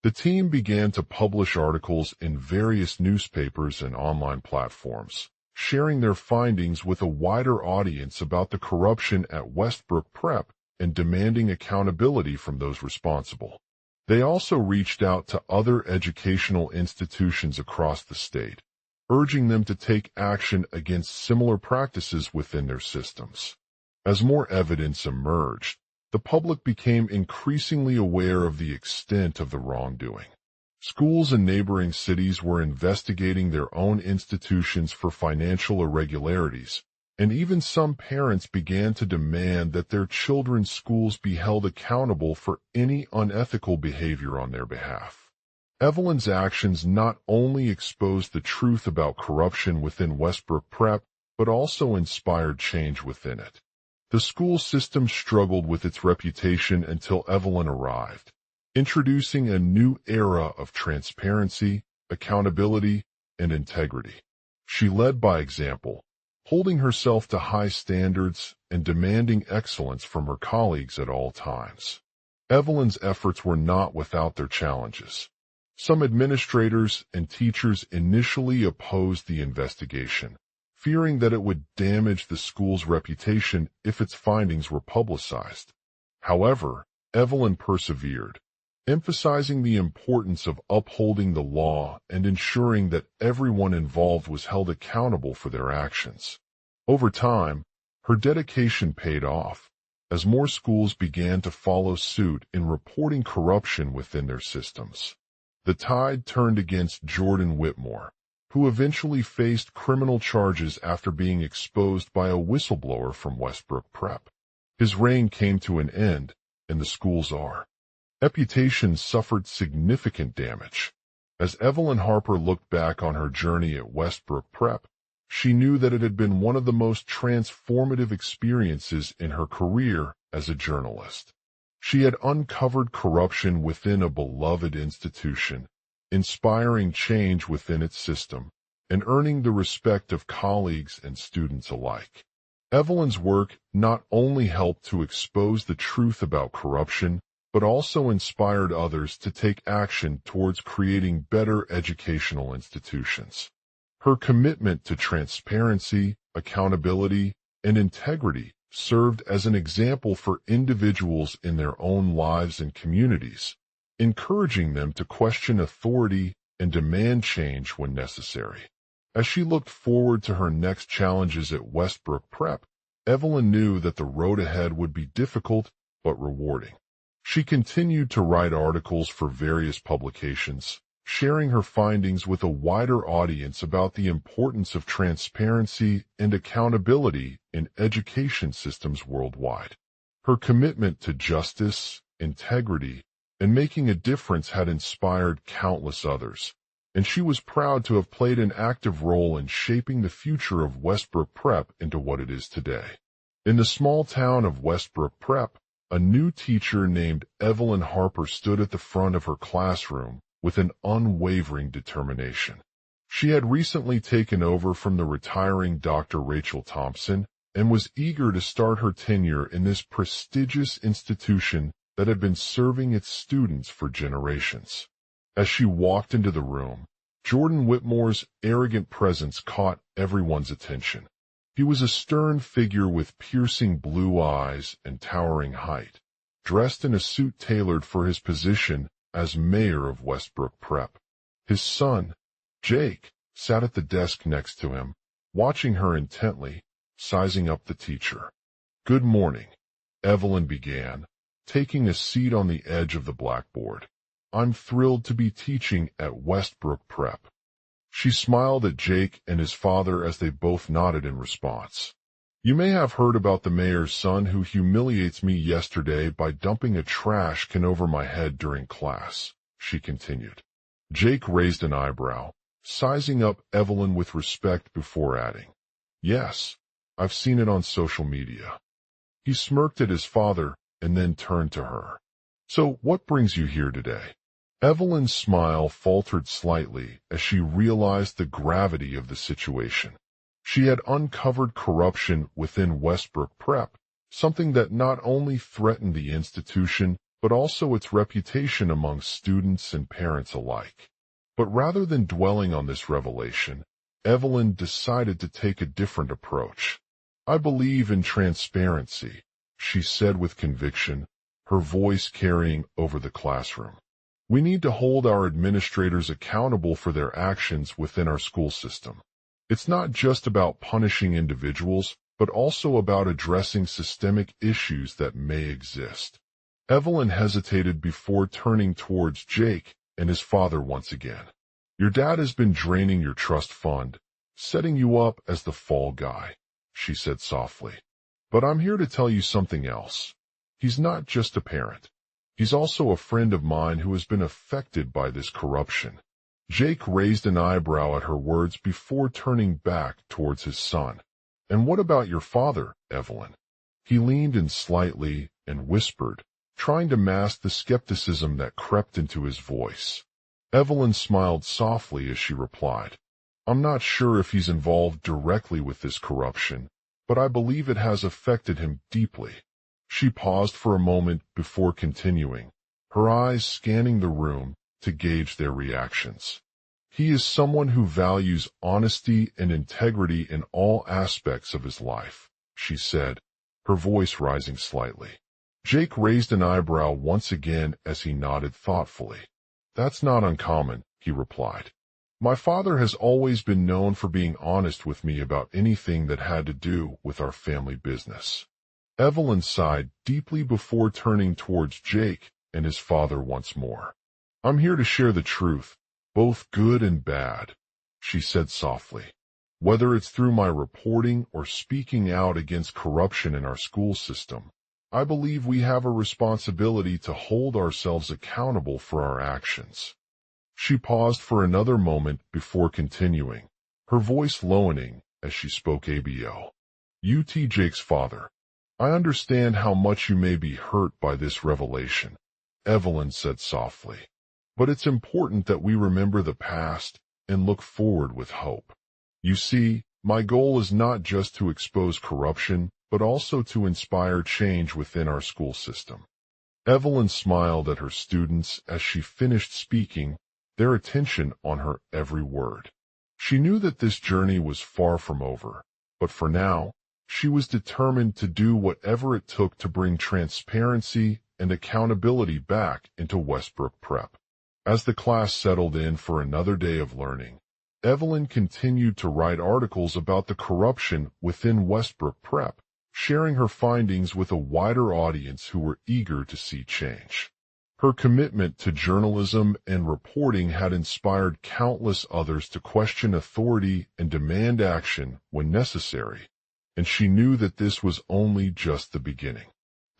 The team began to publish articles in various newspapers and online platforms, sharing their findings with a wider audience about the corruption at Westbrook Prep and demanding accountability from those responsible. They also reached out to other educational institutions across the state, urging them to take action against similar practices within their systems. As more evidence emerged, the public became increasingly aware of the extent of the wrongdoing. Schools in neighboring cities were investigating their own institutions for financial irregularities, and even some parents began to demand that their children's schools be held accountable for any unethical behavior on their behalf. Evelyn's actions not only exposed the truth about corruption within Westbrook Prep, but also inspired change within it. The school system struggled with its reputation until Evelyn arrived, introducing a new era of transparency, accountability, and integrity. She led by example, holding herself to high standards and demanding excellence from her colleagues at all times. Evelyn's efforts were not without their challenges. Some administrators and teachers initially opposed the investigation, fearing that it would damage the school's reputation if its findings were publicized. However, Evelyn persevered, emphasizing the importance of upholding the law and ensuring that everyone involved was held accountable for their actions. Over time, her dedication paid off, as more schools began to follow suit in reporting corruption within their systems. The tide turned against Jordan Whitmore, who eventually faced criminal charges after being exposed by a whistleblower from Westbrook Prep. His reign came to an end, and the school's reputation suffered significant damage. As Evelyn Harper looked back on her journey at Westbrook Prep, she knew that it had been one of the most transformative experiences in her career as a journalist. She had uncovered corruption within a beloved institution, inspiring change within its system, and earning the respect of colleagues and students alike. Evelyn's work not only helped to expose the truth about corruption, but also inspired others to take action towards creating better educational institutions. Her commitment to transparency, accountability, and integrity served as an example for individuals in their own lives and communities, encouraging them to question authority and demand change when necessary. As she looked forward to her next challenges at Westbrook Prep, Evelyn knew that the road ahead would be difficult but rewarding. She continued to write articles for various publications, sharing her findings with a wider audience about the importance of transparency and accountability in education systems worldwide. Her commitment to justice, integrity, and making a difference had inspired countless others, and she was proud to have played an active role in shaping the future of Westbrook Prep into what it is today. In the small town of Westbrook Prep, a new teacher named Evelyn Harper stood at the front of her classroom with an unwavering determination. She had recently taken over from the retiring Dr. Rachel Thompson and was eager to start her tenure in this prestigious institution that had been serving its students for generations. As she walked into the room, Jordan Whitmore's arrogant presence caught everyone's attention. He was a stern figure with piercing blue eyes and towering height, dressed in a suit tailored for his position as mayor of Westbrook Prep. His son, Jake, sat at the desk next to him, watching her intently, sizing up the teacher. "Good morning," Evelyn began, taking a seat on the edge of the blackboard. "I'm thrilled to be teaching at Westbrook Prep." She smiled at Jake and his father as they both nodded in response. "You may have heard about the mayor's son who humiliates me yesterday by dumping a trash can over my head during class," she continued. Jake raised an eyebrow, sizing up Evelyn with respect before adding, "Yes, I've seen it on social media." He smirked at his father and then turned to her. "So what brings you here today?" Evelyn's smile faltered slightly as she realized the gravity of the situation. She had uncovered corruption within Westbrook Prep, something that not only threatened the institution, but also its reputation among students and parents alike. But rather than dwelling on this revelation, Evelyn decided to take a different approach. "I believe in transparency," she said with conviction, her voice carrying over the classroom. "We need to hold our administrators accountable for their actions within our school system. It's not just about punishing individuals, but also about addressing systemic issues that may exist. Evelyn hesitated before turning towards Jake and his father once again. "Your dad has been draining your trust fund, setting you up as the fall guy," she said softly. "But I'm here to tell you something else. He's not just a parent. He's also a friend of mine who has been affected by this corruption." Jake raised an eyebrow at her words before turning back towards his son. "And what about your father, Evelyn?" He leaned in slightly and whispered, trying to mask the skepticism that crept into his voice. Evelyn smiled softly as she replied, "I'm not sure if he's involved directly with this corruption, but I believe it has affected him deeply." She paused for a moment before continuing, her eyes scanning the room to gauge their reactions. "He is someone who values honesty and integrity in all aspects of his life," she said, her voice rising slightly. Jake raised an eyebrow once again as he nodded thoughtfully. "That's not uncommon," he replied. "My father has always been known for being honest with me about anything that had to do with our family business." Evelyn sighed deeply before turning towards Jake and his father once more. "I'm here to share the truth, both good and bad," she said softly. "Whether it's through my reporting or speaking out against corruption in our school system, I believe we have a responsibility to hold ourselves accountable for our actions." She paused for another moment before continuing, her voice lowering as she spoke ABO. "UT Jake's father, I understand how much you may be hurt by this revelation," Evelyn said softly. "But it's important that we remember the past and look forward with hope. You see, my goal is not just to expose corruption, but also to inspire change within our school system." Evelyn smiled at her students as she finished speaking, their attention on her every word. She knew that this journey was far from over, but for now, she was determined to do whatever it took to bring transparency and accountability back into Westbrook Prep. As the class settled in for another day of learning, Evelyn continued to write articles about the corruption within Westbrook Prep, sharing her findings with a wider audience who were eager to see change. Her commitment to journalism and reporting had inspired countless others to question authority and demand action when necessary, and she knew that this was only just the beginning.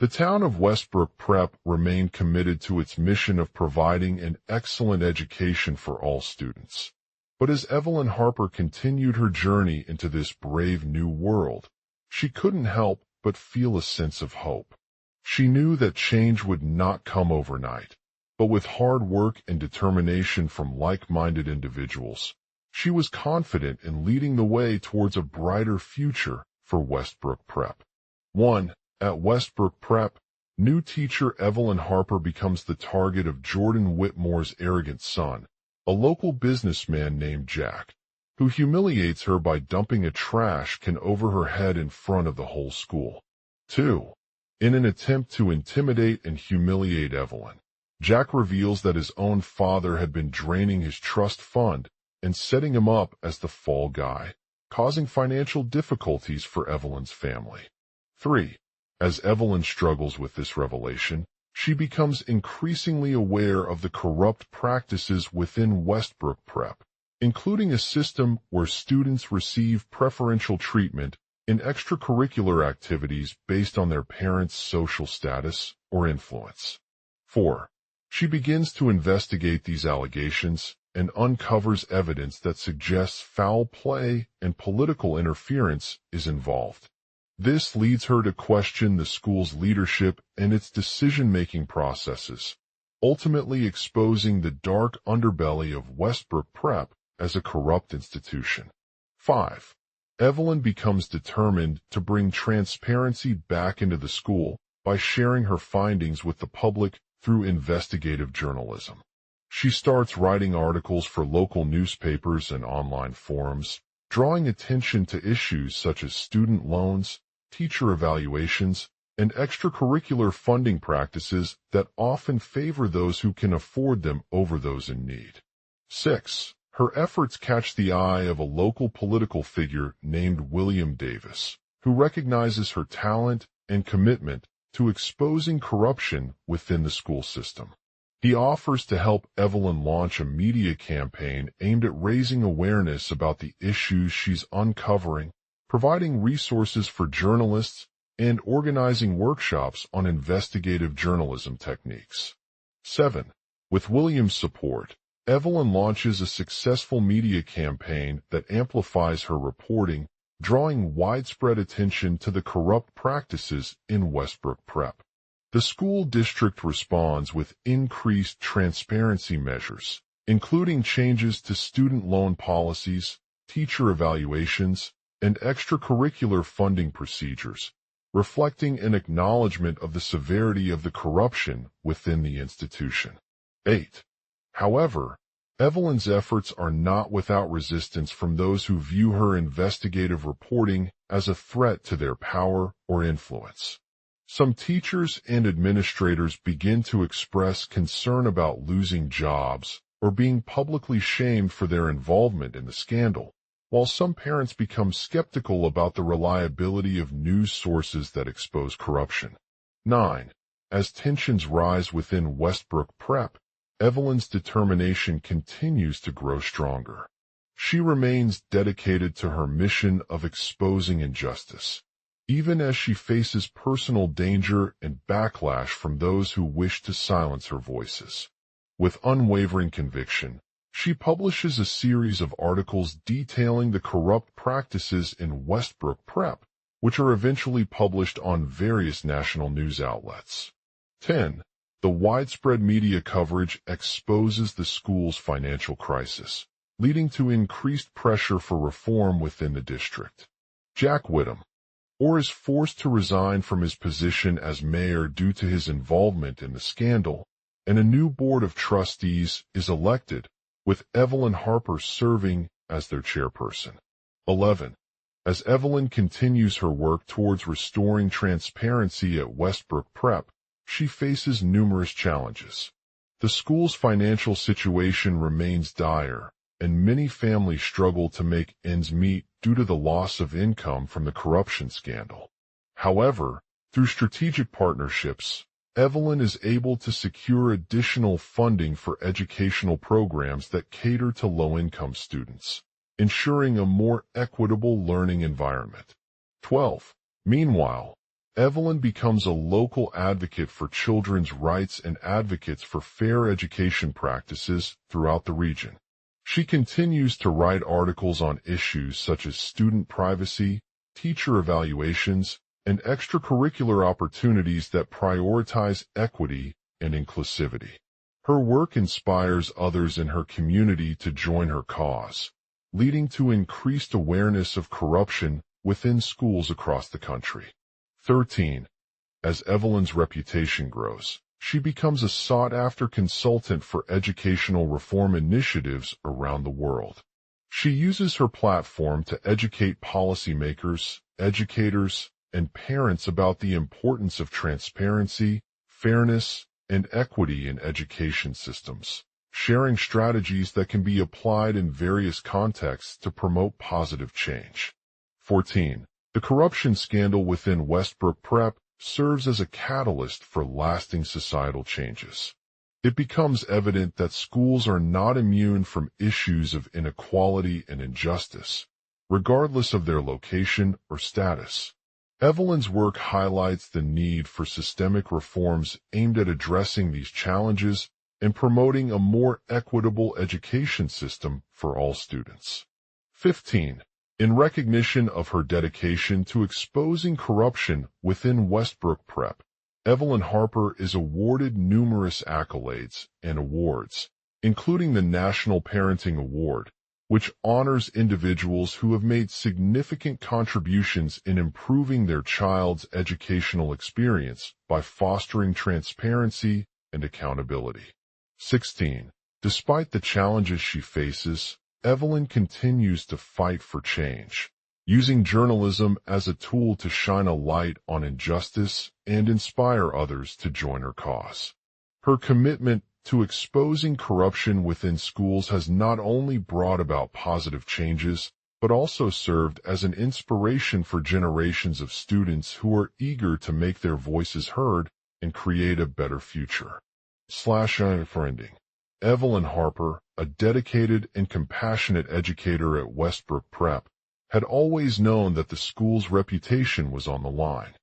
The town of Westbrook Prep remained committed to its mission of providing an excellent education for all students. But as Evelyn Harper continued her journey into this brave new world, she couldn't help but feel a sense of hope. She knew that change would not come overnight, but with hard work and determination from like-minded individuals, she was confident in leading the way towards a brighter future for Westbrook Prep. 1. At Westbrook Prep, new teacher Evelyn Harper becomes the target of Jordan Whitmore's arrogant son, a local businessman named Jack, who humiliates her by dumping a trash can over her head in front of the whole school. 2. In an attempt to intimidate and humiliate Evelyn, Jack reveals that his own father had been draining his trust fund and setting him up as the fall guy, causing financial difficulties for Evelyn's family. 3. As Evelyn struggles with this revelation, she becomes increasingly aware of the corrupt practices within Westbrook Prep, including a system where students receive preferential treatment in extracurricular activities based on their parents' social status or influence. 4. She begins to investigate these allegations and uncovers evidence that suggests foul play and political interference is involved. This leads her to question the school's leadership and its decision-making processes, ultimately exposing the dark underbelly of Westbrook Prep as a corrupt institution. 5. Evelyn becomes determined to bring transparency back into the school by sharing her findings with the public through investigative journalism. She starts writing articles for local newspapers and online forums, drawing attention to issues such as student loans, teacher evaluations, and extracurricular funding practices that often favor those who can afford them over those in need. 6. Her efforts catch the eye of a local political figure named William Davis, who recognizes her talent and commitment to exposing corruption within the school system. He offers to help Evelyn launch a media campaign aimed at raising awareness about the issues she's uncovering, providing resources for journalists, and organizing workshops on investigative journalism techniques. 7. With William's support, Evelyn launches a successful media campaign that amplifies her reporting, drawing widespread attention to the corrupt practices in Westbrook Prep. The school district responds with increased transparency measures, including changes to student loan policies, teacher evaluations, and extracurricular funding procedures, reflecting an acknowledgement of the severity of the corruption within the institution. 8. However, Evelyn's efforts are not without resistance from those who view her investigative reporting as a threat to their power or influence. Some teachers and administrators begin to express concern about losing jobs or being publicly shamed for their involvement in the scandal, while some parents become skeptical about the reliability of news sources that expose corruption. 9. As tensions rise within Westbrook Prep, Evelyn's determination continues to grow stronger. She remains dedicated to her mission of exposing injustice, even as she faces personal danger and backlash from those who wish to silence her voices. With unwavering conviction, she publishes a series of articles detailing the corrupt practices in Westbrook Prep, which are eventually published on various national news outlets. 10. The widespread media coverage exposes the school's financial crisis, leading to increased pressure for reform within the district. Jack Whittam, is forced to resign from his position as mayor due to his involvement in the scandal, and a new board of trustees is elected, with Evelyn Harper serving as their chairperson. 11. As Evelyn continues her work towards restoring transparency at Westbrook Prep, she faces numerous challenges. The school's financial situation remains dire, and many families struggle to make ends meet due to the loss of income from the corruption scandal. However, through strategic partnerships, Evelyn is able to secure additional funding for educational programs that cater to low-income students, ensuring a more equitable learning environment. 12. Meanwhile, Evelyn becomes a local advocate for children's rights and advocates for fair education practices throughout the region. She continues to write articles on issues such as student privacy, teacher evaluations, and extracurricular opportunities that prioritize equity and inclusivity. Her work inspires others in her community to join her cause, leading to increased awareness of corruption within schools across the country. 13. As Evelyn's reputation grows, she becomes a sought-after consultant for educational reform initiatives around the world. She uses her platform to educate policymakers, educators, and parents about the importance of transparency, fairness, and equity in education systems, sharing strategies that can be applied in various contexts to promote positive change. 14. The corruption scandal within Westbrook Prep serves as a catalyst for lasting societal changes. It becomes evident that schools are not immune from issues of inequality and injustice, regardless of their location or status. Evelyn's work highlights the need for systemic reforms aimed at addressing these challenges and promoting a more equitable education system for all students. 15. In recognition of her dedication to exposing corruption within Westbrook Prep, Evelyn Harper is awarded numerous accolades and awards, including the National Parenting Award, which honors individuals who have made significant contributions in improving their child's educational experience by fostering transparency and accountability. 16. Despite the challenges she faces, Evelyn continues to fight for change, using journalism as a tool to shine a light on injustice and inspire others to join her cause. Her commitment to exposing corruption within schools has not only brought about positive changes, but also served as an inspiration for generations of students who are eager to make their voices heard and create a better future. Friending. Evelyn Harper, a dedicated and compassionate educator at Westbrook Prep, had always known that the school's reputation was on the line.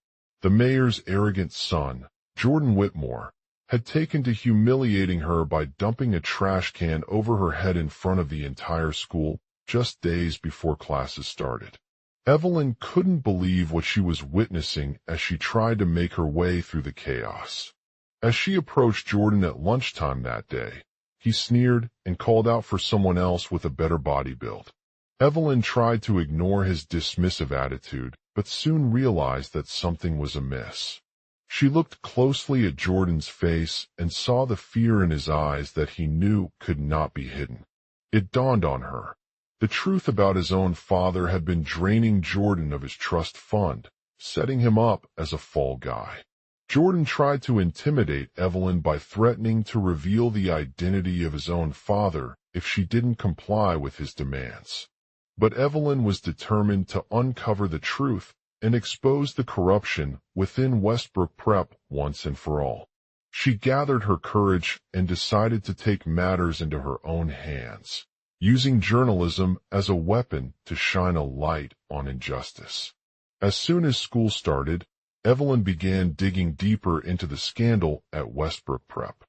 The mayor's arrogant son, Jordan Whitmore, had taken to humiliating her by dumping a trash can over her head in front of the entire school just days before classes started. Evelyn couldn't believe what she was witnessing as she tried to make her way through the chaos. As she approached Jordan at lunchtime that day, he sneered and called out for someone else with a better body build. Evelyn tried to ignore his dismissive attitude, but soon realized that something was amiss. She looked closely at Jordan's face and saw the fear in his eyes that he knew could not be hidden. It dawned on her. The truth about his own father had been draining Jordan of his trust fund, setting him up as a fall guy. Jordan tried to intimidate Evelyn by threatening to reveal the identity of his own father if she didn't comply with his demands. But Evelyn was determined to uncover the truth and expose the corruption within Westbrook Prep once and for all. She gathered her courage and decided to take matters into her own hands, using journalism as a weapon to shine a light on injustice. As soon as school started, Evelyn began digging deeper into the scandal at Westbrook Prep.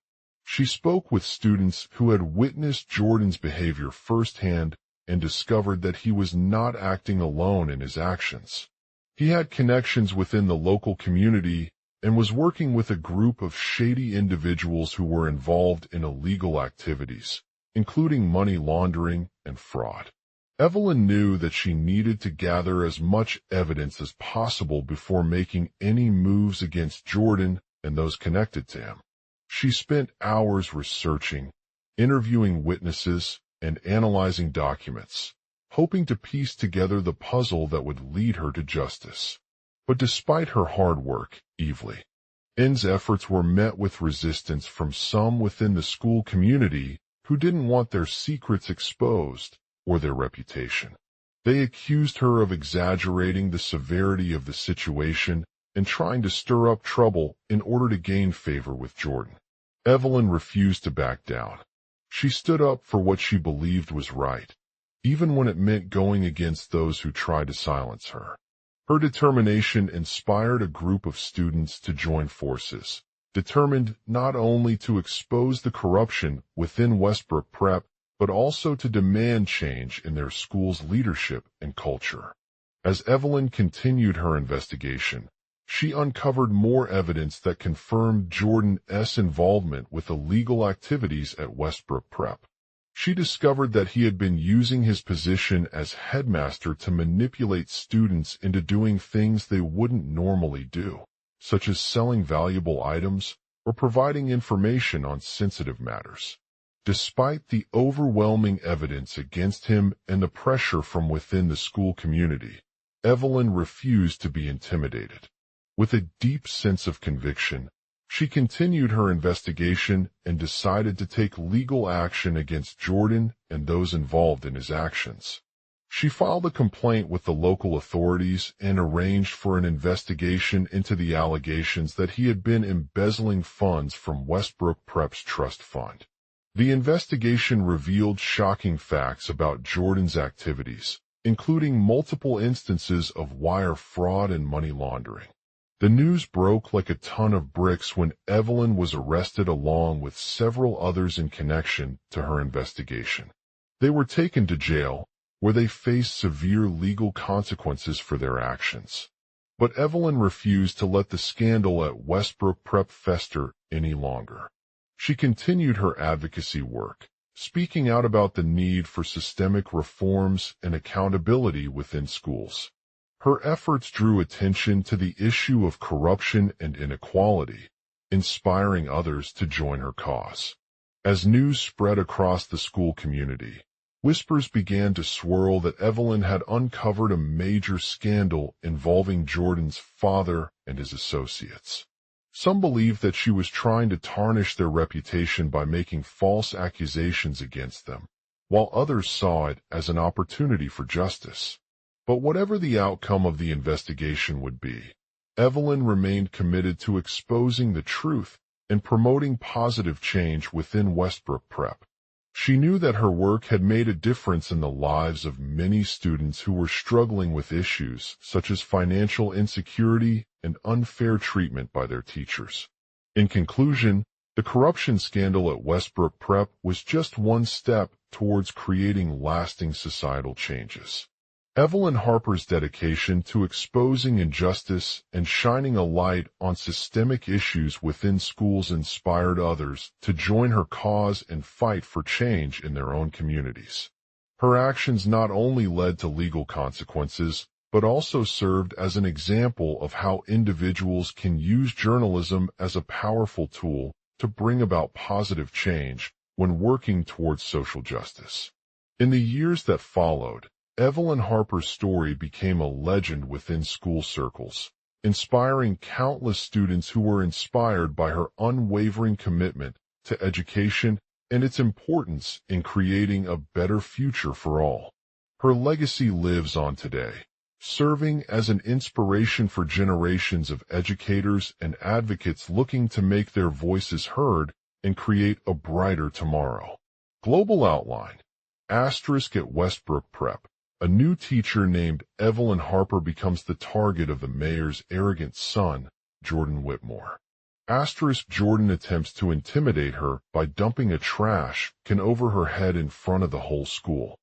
She spoke with students who had witnessed Jordan's behavior firsthand and discovered that he was not acting alone in his actions. He had connections within the local community and was working with a group of shady individuals who were involved in illegal activities, including money laundering and fraud. Evelyn knew that she needed to gather as much evidence as possible before making any moves against Jordan and those connected to him. She spent hours researching, interviewing witnesses, and analyzing documents, hoping to piece together the puzzle that would lead her to justice. But despite her hard work, Evelyn's efforts were met with resistance from some within the school community who didn't want their secrets exposed or their reputation. They accused her of exaggerating the severity of the situation and trying to stir up trouble in order to gain favor with Jordan. Evelyn refused to back down. She stood up for what she believed was right, even when it meant going against those who tried to silence her. Her determination inspired a group of students to join forces, determined not only to expose the corruption within Westbrook Prep, but also to demand change in their school's leadership and culture. As Evelyn continued her investigation, she uncovered more evidence that confirmed Jordan's involvement with illegal activities at Westbrook Prep. She discovered that he had been using his position as headmaster to manipulate students into doing things they wouldn't normally do, such as selling valuable items or providing information on sensitive matters. Despite the overwhelming evidence against him and the pressure from within the school community, Evelyn refused to be intimidated. With a deep sense of conviction, she continued her investigation and decided to take legal action against Jordan and those involved in his actions. She filed a complaint with the local authorities and arranged for an investigation into the allegations that he had been embezzling funds from Westbrook Prep's trust fund. The investigation revealed shocking facts about Jordan's activities, including multiple instances of wire fraud and money laundering. The news broke like a ton of bricks when Evelyn was arrested along with several others in connection to her investigation. They were taken to jail, where they faced severe legal consequences for their actions. But Evelyn refused to let the scandal at Westbrook Prep fester any longer. She continued her advocacy work, speaking out about the need for systemic reforms and accountability within schools. Her efforts drew attention to the issue of corruption and inequality, inspiring others to join her cause. As news spread across the school community, whispers began to swirl that Evelyn had uncovered a major scandal involving Jordan's father and his associates. Some believed that she was trying to tarnish their reputation by making false accusations against them, while others saw it as an opportunity for justice. But whatever the outcome of the investigation would be, Evelyn remained committed to exposing the truth and promoting positive change within Westbrook Prep. She knew that her work had made a difference in the lives of many students who were struggling with issues such as financial insecurity and unfair treatment by their teachers. In conclusion, the corruption scandal at Westbrook Prep was just one step towards creating lasting societal changes. Evelyn Harper's dedication to exposing injustice and shining a light on systemic issues within schools inspired others to join her cause and fight for change in their own communities. Her actions not only led to legal consequences, but also served as an example of how individuals can use journalism as a powerful tool to bring about positive change when working towards social justice. In the years that followed, Evelyn Harper's story became a legend within school circles, inspiring countless students who were inspired by her unwavering commitment to education and its importance in creating a better future for all. Her legacy lives on today, serving as an inspiration for generations of educators and advocates looking to make their voices heard and create a brighter tomorrow. Global outline. Asterisk at Westbrook Prep. A new teacher named Evelyn Harper becomes the target of the mayor's arrogant son, Jordan Whitmore. Asterisk Jordan attempts to intimidate her by dumping a trash can over her head in front of the whole school.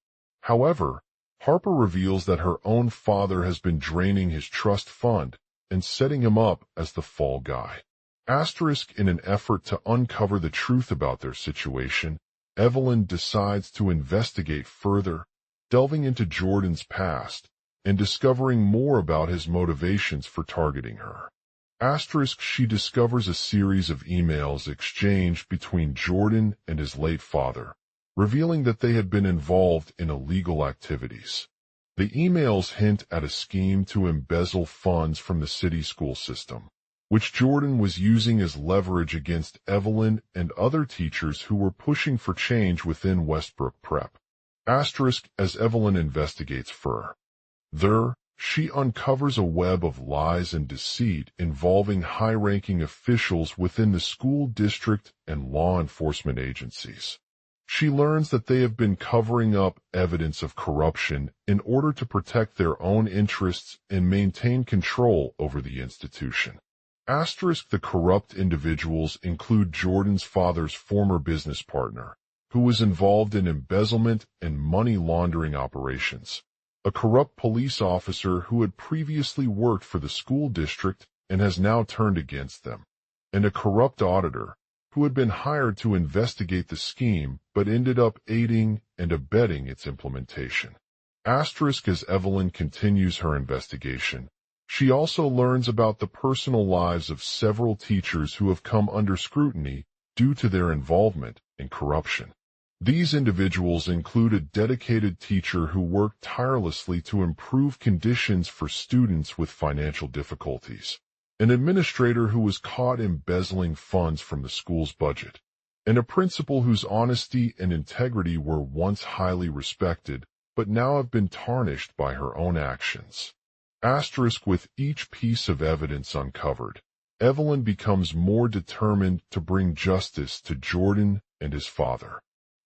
However, Harper reveals that her own father has been draining his trust fund and setting him up as the fall guy. Asterisk in an effort to uncover the truth about their situation, Evelyn decides to investigate further, delving into Jordan's past and discovering more about his motivations for targeting her. Asterisk she discovers a series of emails exchanged between Jordan and his late father, revealing that they had been involved in illegal activities. The emails hint at a scheme to embezzle funds from the city school system, which Jordan was using as leverage against Evelyn and other teachers who were pushing for change within Westbrook Prep. Asterisk as Evelyn investigates further, she uncovers a web of lies and deceit involving high-ranking officials within the school district and law enforcement agencies. She learns that they have been covering up evidence of corruption in order to protect their own interests and maintain control over the institution. Asterisk the corrupt individuals include Jordan's father's former business partner, who was involved in embezzlement and money laundering operations, a corrupt police officer who had previously worked for the school district and has now turned against them, and a corrupt auditor who had been hired to investigate the scheme but ended up aiding and abetting its implementation. Asterisk as Evelyn continues her investigation, she also learns about the personal lives of several teachers who have come under scrutiny due to their involvement in corruption. These individuals include a dedicated teacher who worked tirelessly to improve conditions for students with financial difficulties, an administrator who was caught embezzling funds from the school's budget, and a principal whose honesty and integrity were once highly respected but now have been tarnished by her own actions. Asterisk with each piece of evidence uncovered, Evelyn becomes more determined to bring justice to Jordan and his father.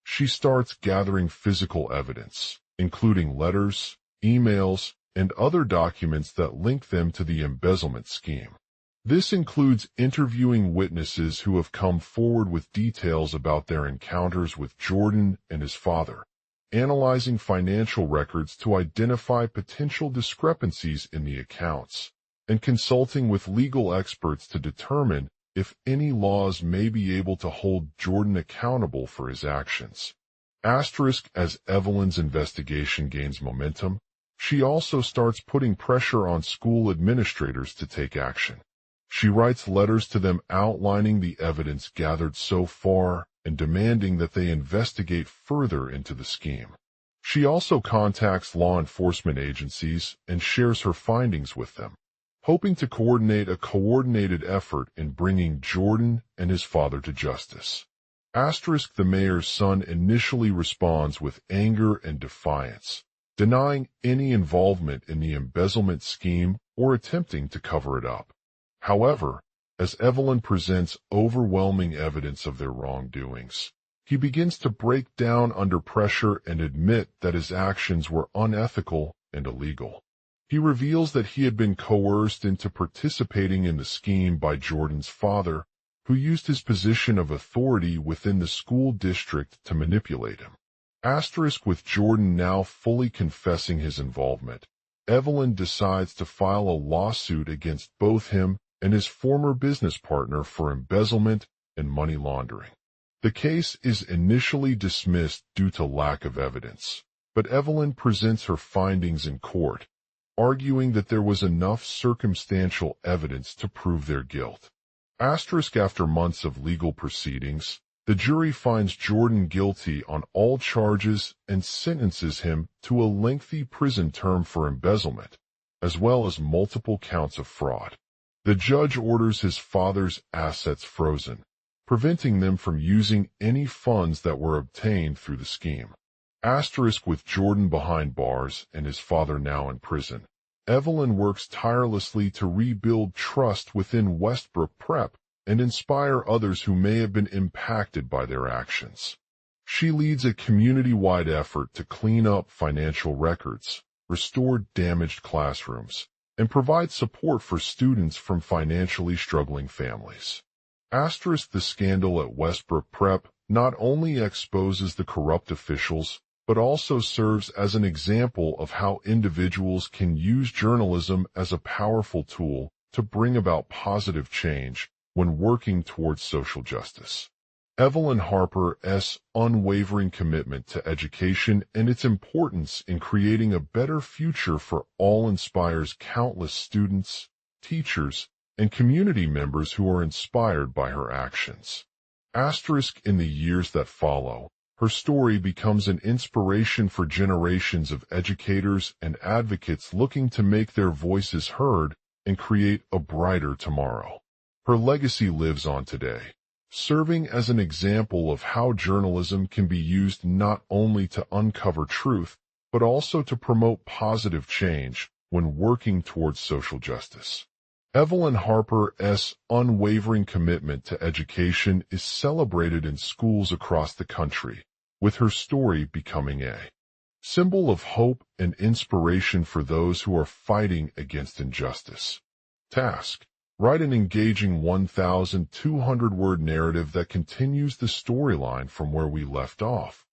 She starts gathering physical evidence, including letters, emails, and other documents that link them to the embezzlement scheme. This includes interviewing witnesses who have come forward with details about their encounters with Jordan and his father, analyzing financial records to identify potential discrepancies in the accounts, and consulting with legal experts to determine if any laws may be able to hold Jordan accountable for his actions. Asterisk as Evelyn's investigation gains momentum, she also starts putting pressure on school administrators to take action. She writes letters to them outlining the evidence gathered so far and demanding that they investigate further into the scheme. She also contacts law enforcement agencies and shares her findings with them, hoping to coordinate a coordinated effort in bringing Jordan and his father to justice. The mayor's son initially responds with anger and defiance, denying any involvement in the embezzlement scheme or attempting to cover it up. However, as Evelyn presents overwhelming evidence of their wrongdoings, he begins to break down under pressure and admit that his actions were unethical and illegal. He reveals that he had been coerced into participating in the scheme by Jordan's father, who used his position of authority within the school district to manipulate him. With Jordan now fully confessing his involvement, Evelyn decides to file a lawsuit against both him and his former business partner for embezzlement and money laundering. The case is initially dismissed due to lack of evidence, but Evelyn presents her findings in court, arguing that there was enough circumstantial evidence to prove their guilt. After months of legal proceedings, the jury finds Jordan guilty on all charges and sentences him to a lengthy prison term for embezzlement, as well as multiple counts of fraud. The judge orders his father's assets frozen, preventing them from using any funds that were obtained through the scheme. With Jordan behind bars and his father now in prison, Evelyn works tirelessly to rebuild trust within Westbrook Prep and inspire others who may have been impacted by their actions. She leads a community-wide effort to clean up financial records, restore damaged classrooms, and provide support for students from financially struggling families. The scandal at Westbrook Prep not only exposes the corrupt officials, but also serves as an example of how individuals can use journalism as a powerful tool to bring about positive change when working towards social justice. Evelyn Harper's unwavering commitment to education and its importance in creating a better future for all inspires countless students, teachers, and community members who are inspired by her actions. In the years that follow, her story becomes an inspiration for generations of educators and advocates looking to make their voices heard and create a brighter tomorrow. Her legacy lives on today, serving as an example of how journalism can be used not only to uncover truth, but also to promote positive change when working towards social justice. Evelyn Harper's unwavering commitment to education is celebrated in schools across the country, with her story becoming a symbol of hope and inspiration for those who are fighting against injustice. Write an engaging 1,200-word narrative that continues the storyline from where we left off,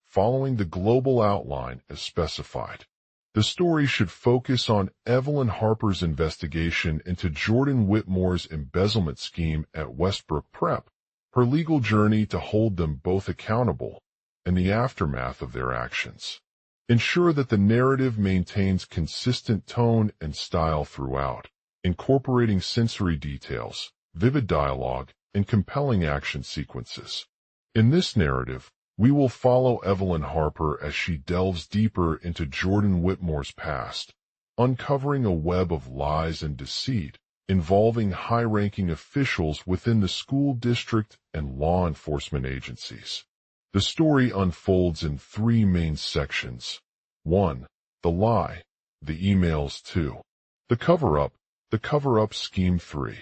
following the global outline as specified. The story should focus on Evelyn Harper's investigation into Jordan Whitmore's embezzlement scheme at Westbrook Prep, her legal journey to hold them both accountable, and the aftermath of their actions. Ensure that the narrative maintains consistent tone and style throughout, incorporating sensory details, vivid dialogue, and compelling action sequences. In this narrative, we will follow Evelyn Harper as she delves deeper into Jordan Whitmore's past, uncovering a web of lies and deceit involving high-ranking officials within the school district and law enforcement agencies. The story unfolds in three main sections. 1. The lie, the emails. 2. The cover-up scheme. 3.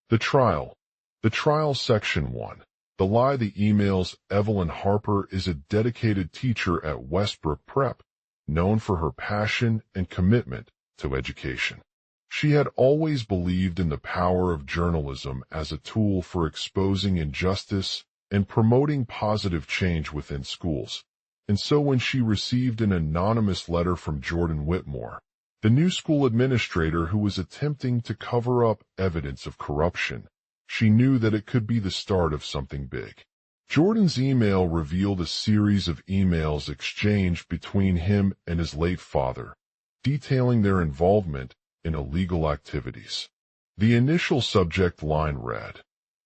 The trial section. 1. The lie, the emails. Evelyn Harper is a dedicated teacher at Westbrook Prep, known for her passion and commitment to education. She had always believed in the power of journalism as a tool for exposing injustice and promoting positive change within schools. And so when she received an anonymous letter from Jordan Whitmore, the new school administrator who was attempting to cover up evidence of corruption, she knew that it could be the start of something big. Jordan's email revealed a series of emails exchanged between him and his late father, detailing their involvement in illegal activities. The initial subject line read,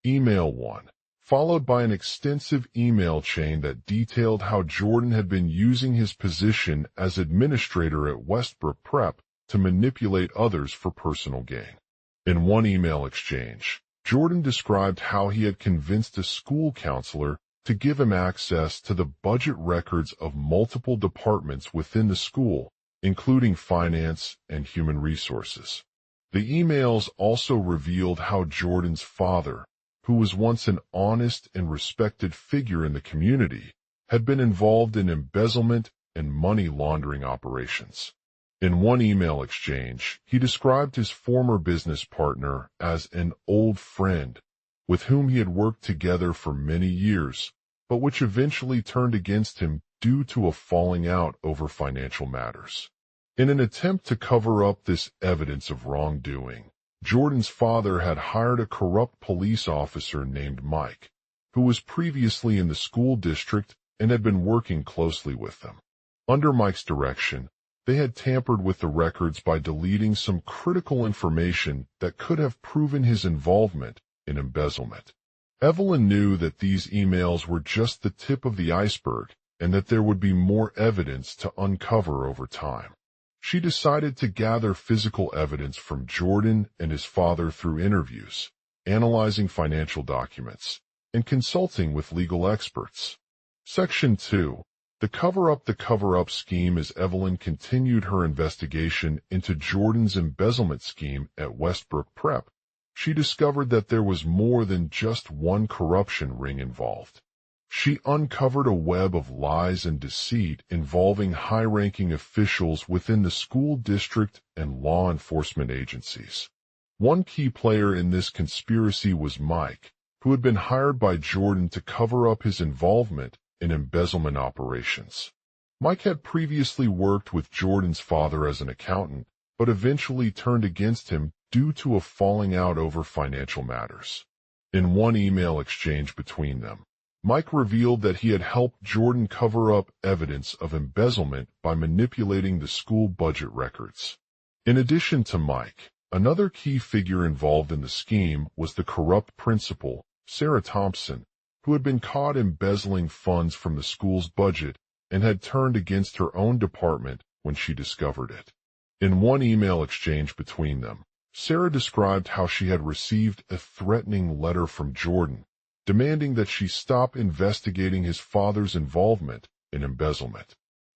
Email 1, followed by an extensive email chain that detailed how Jordan had been using his position as administrator at Westbrook Prep to manipulate others for personal gain. In one email exchange, Jordan described how he had convinced a school counselor to give him access to the budget records of multiple departments within the school, including finance and human resources. The emails also revealed how Jordan's father, who was once an honest and respected figure in the community, had been involved in embezzlement and money laundering operations. In one email exchange, he described his former business partner as an old friend with whom he had worked together for many years, but which eventually turned against him due to a falling out over financial matters. In an attempt to cover up this evidence of wrongdoing, Jordan's father had hired a corrupt police officer named Mike, who was previously in the school district and had been working closely with them. Under Mike's direction, they had tampered with the records by deleting some critical information that could have proven his involvement in embezzlement. Evelyn knew that these emails were just the tip of the iceberg and that there would be more evidence to uncover over time. She decided to gather physical evidence from Jordan and his father through interviews, analyzing financial documents, and consulting with legal experts. Section 2. The cover-up scheme. As Evelyn continued her investigation into Jordan's embezzlement scheme at Westbrook Prep, she discovered that there was more than just one corruption ring involved. She uncovered a web of lies and deceit involving high-ranking officials within the school district and law enforcement agencies. One key player in this conspiracy was Mike, who had been hired by Jordan to cover up his involvement in embezzlement operations. Mike had previously worked with Jordan's father as an accountant, but eventually turned against him due to a falling out over financial matters. In one email exchange between them, Mike revealed that he had helped Jordan cover up evidence of embezzlement by manipulating the school budget records. In addition to Mike, another key figure involved in the scheme was the corrupt principal, Sarah Thompson, who had been caught embezzling funds from the school's budget and had turned against her own department when she discovered it. In one email exchange between them, Sarah described how she had received a threatening letter from Jordan, demanding that she stop investigating his father's involvement in embezzlement.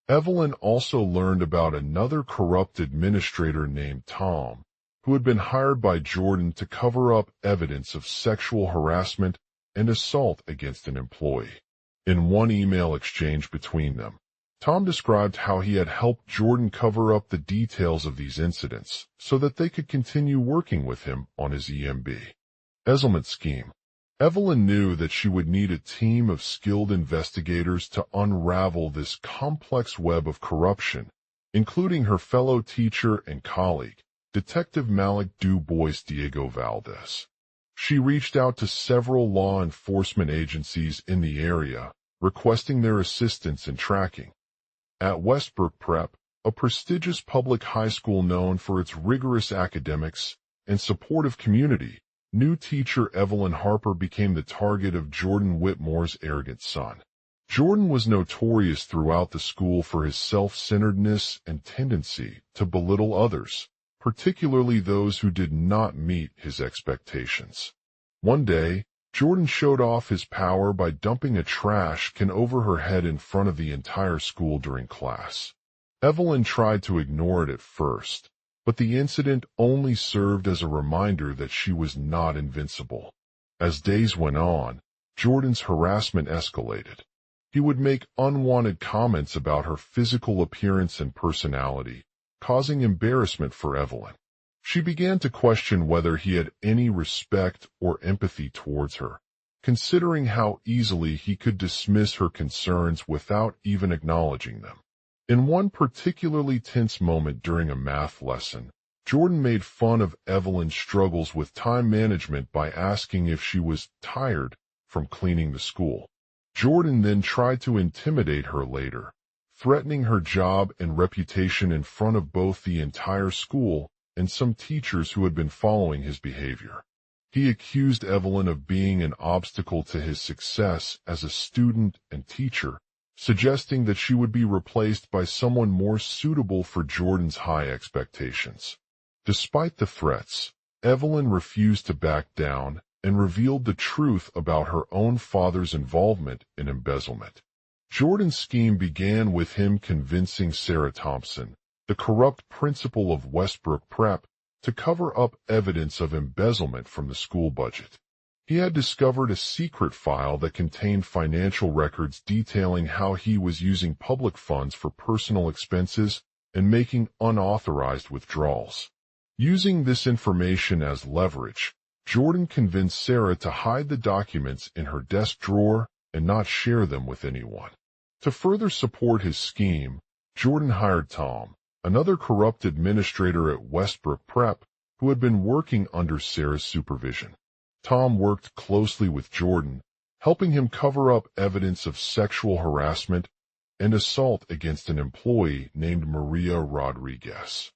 Evelyn also learned about another corrupt administrator named Tom, who had been hired by Jordan to cover up evidence of sexual harassment and assault against an employee. In one email exchange between them, Tom described how he had helped Jordan cover up the details of these incidents so that they could continue working with him on his embezzlement scheme. Evelyn knew that she would need a team of skilled investigators to unravel this complex web of corruption, including her fellow teacher and colleague, Detective Malik Du Bois Diego Valdez. She reached out to several law enforcement agencies in the area, requesting their assistance in tracking. At Westbrook Prep, a prestigious public high school known for its rigorous academics and supportive community, new teacher Evelyn Harper became the target of Jordan Whitmore's arrogant son. Jordan was notorious throughout the school for his self-centeredness and tendency to belittle others, particularly those who did not meet his expectations. One day, Jordan showed off his power by dumping a trash can over her head in front of the entire school during class. Evelyn tried to ignore it at first, but the incident only served as a reminder that she was not invincible. As days went on, Jordan's harassment escalated. He would make unwanted comments about her physical appearance and personality, causing embarrassment for Evelyn. She began to question whether he had any respect or empathy towards her, considering how easily he could dismiss her concerns without even acknowledging them. In one particularly tense moment during a math lesson, Jordan made fun of Evelyn's struggles with time management by asking if she was tired from cleaning the school. Jordan then tried to intimidate her later, threatening her job and reputation in front of both the entire school and some teachers who had been following his behavior. He accused Evelyn of being an obstacle to his success as a student and teacher, suggesting that she would be replaced by someone more suitable for Jordan's high expectations. Despite the threats, Evelyn refused to back down and revealed the truth about her own father's involvement in embezzlement. Jordan's scheme began with him convincing Sarah Thompson, the corrupt principal of Westbrook Prep, to cover up evidence of embezzlement from the school budget. He had discovered a secret file that contained financial records detailing how he was using public funds for personal expenses and making unauthorized withdrawals. Using this information as leverage, Jordan convinced Sarah to hide the documents in her desk drawer and not share them with anyone. To further support his scheme, Jordan hired Tom, another corrupt administrator at Westbrook Prep, who had been working under Sarah's supervision. Tom worked closely with Jordan, helping him cover up evidence of sexual harassment and assault against an employee named Maria Rodriguez.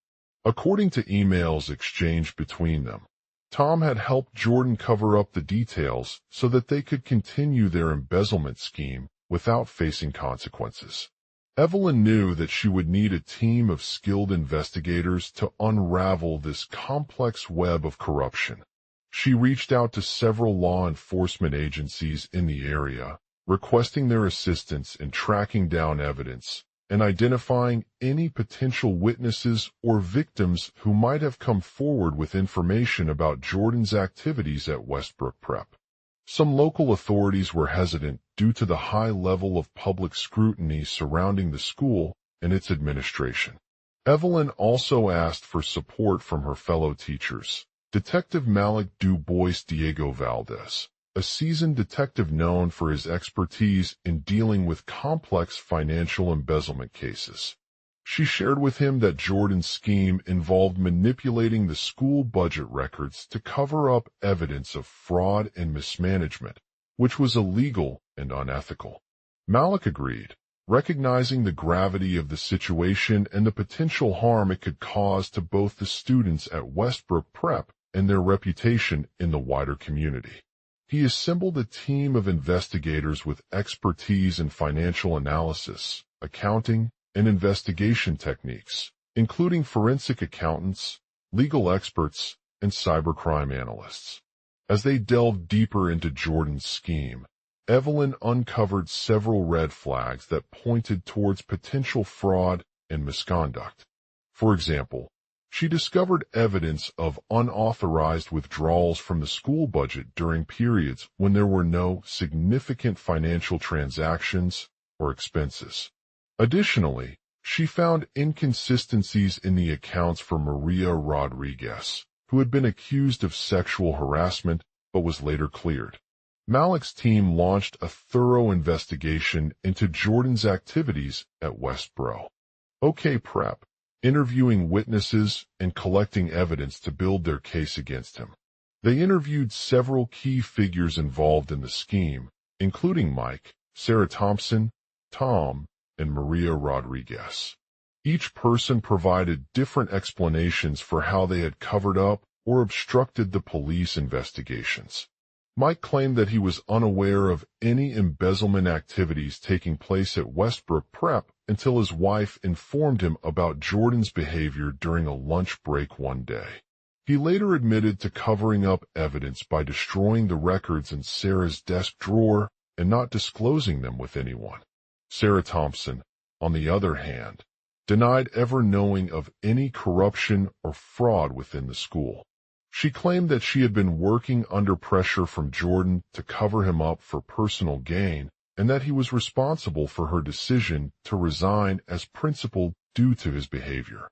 According to emails exchanged between them, Tom had helped Jordan cover up the details so that they could continue their embezzlement scheme without facing consequences. Evelyn knew that she would need a team of skilled investigators to unravel this complex web of corruption. She reached out to several law enforcement agencies in the area, requesting their assistance in tracking down evidence and identifying any potential witnesses or victims who might have come forward with information about Jordan's activities at Westbrook Prep. Some local authorities were hesitant due to the high level of public scrutiny surrounding the school and its administration. Evelyn also asked for support from her fellow teachers. Detective Malik Du Bois Diego Valdez, a seasoned detective known for his expertise in dealing with complex financial embezzlement cases. She shared with him that Jordan's scheme involved manipulating the school budget records to cover up evidence of fraud and mismanagement, which was illegal and unethical. Malik agreed, recognizing the gravity of the situation and the potential harm it could cause to both the students at Westbrook Prep and their reputation in the wider community. He assembled a team of investigators with expertise in financial analysis, accounting, and investigation techniques, including forensic accountants, legal experts, and cybercrime analysts. As they delved deeper into Jordan's scheme, Evelyn uncovered several red flags that pointed towards potential fraud and misconduct. For example, she discovered evidence of unauthorized withdrawals from the school budget during periods when there were no significant financial transactions or expenses. Additionally, she found inconsistencies in the accounts for Maria Rodriguez, who had been accused of sexual harassment but was later cleared. Malik's team launched a thorough investigation into Jordan's activities at Westbrook Prep, interviewing witnesses and collecting evidence to build their case against him. They interviewed several key figures involved in the scheme, including Mike, Sarah Thompson, Tom, and Maria Rodriguez. Each person provided different explanations for how they had covered up or obstructed the police investigations. Mike claimed that he was unaware of any embezzlement activities taking place at Westbrook Prep until his wife informed him about Jordan's behavior during a lunch break one day. He later admitted to covering up evidence by destroying the records in Sarah's desk drawer and not disclosing them with anyone. Sarah Thompson, on the other hand, denied ever knowing of any corruption or fraud within the school. She claimed that she had been working under pressure from Jordan to cover him up for personal gain and that he was responsible for her decision to resign as principal due to his behavior.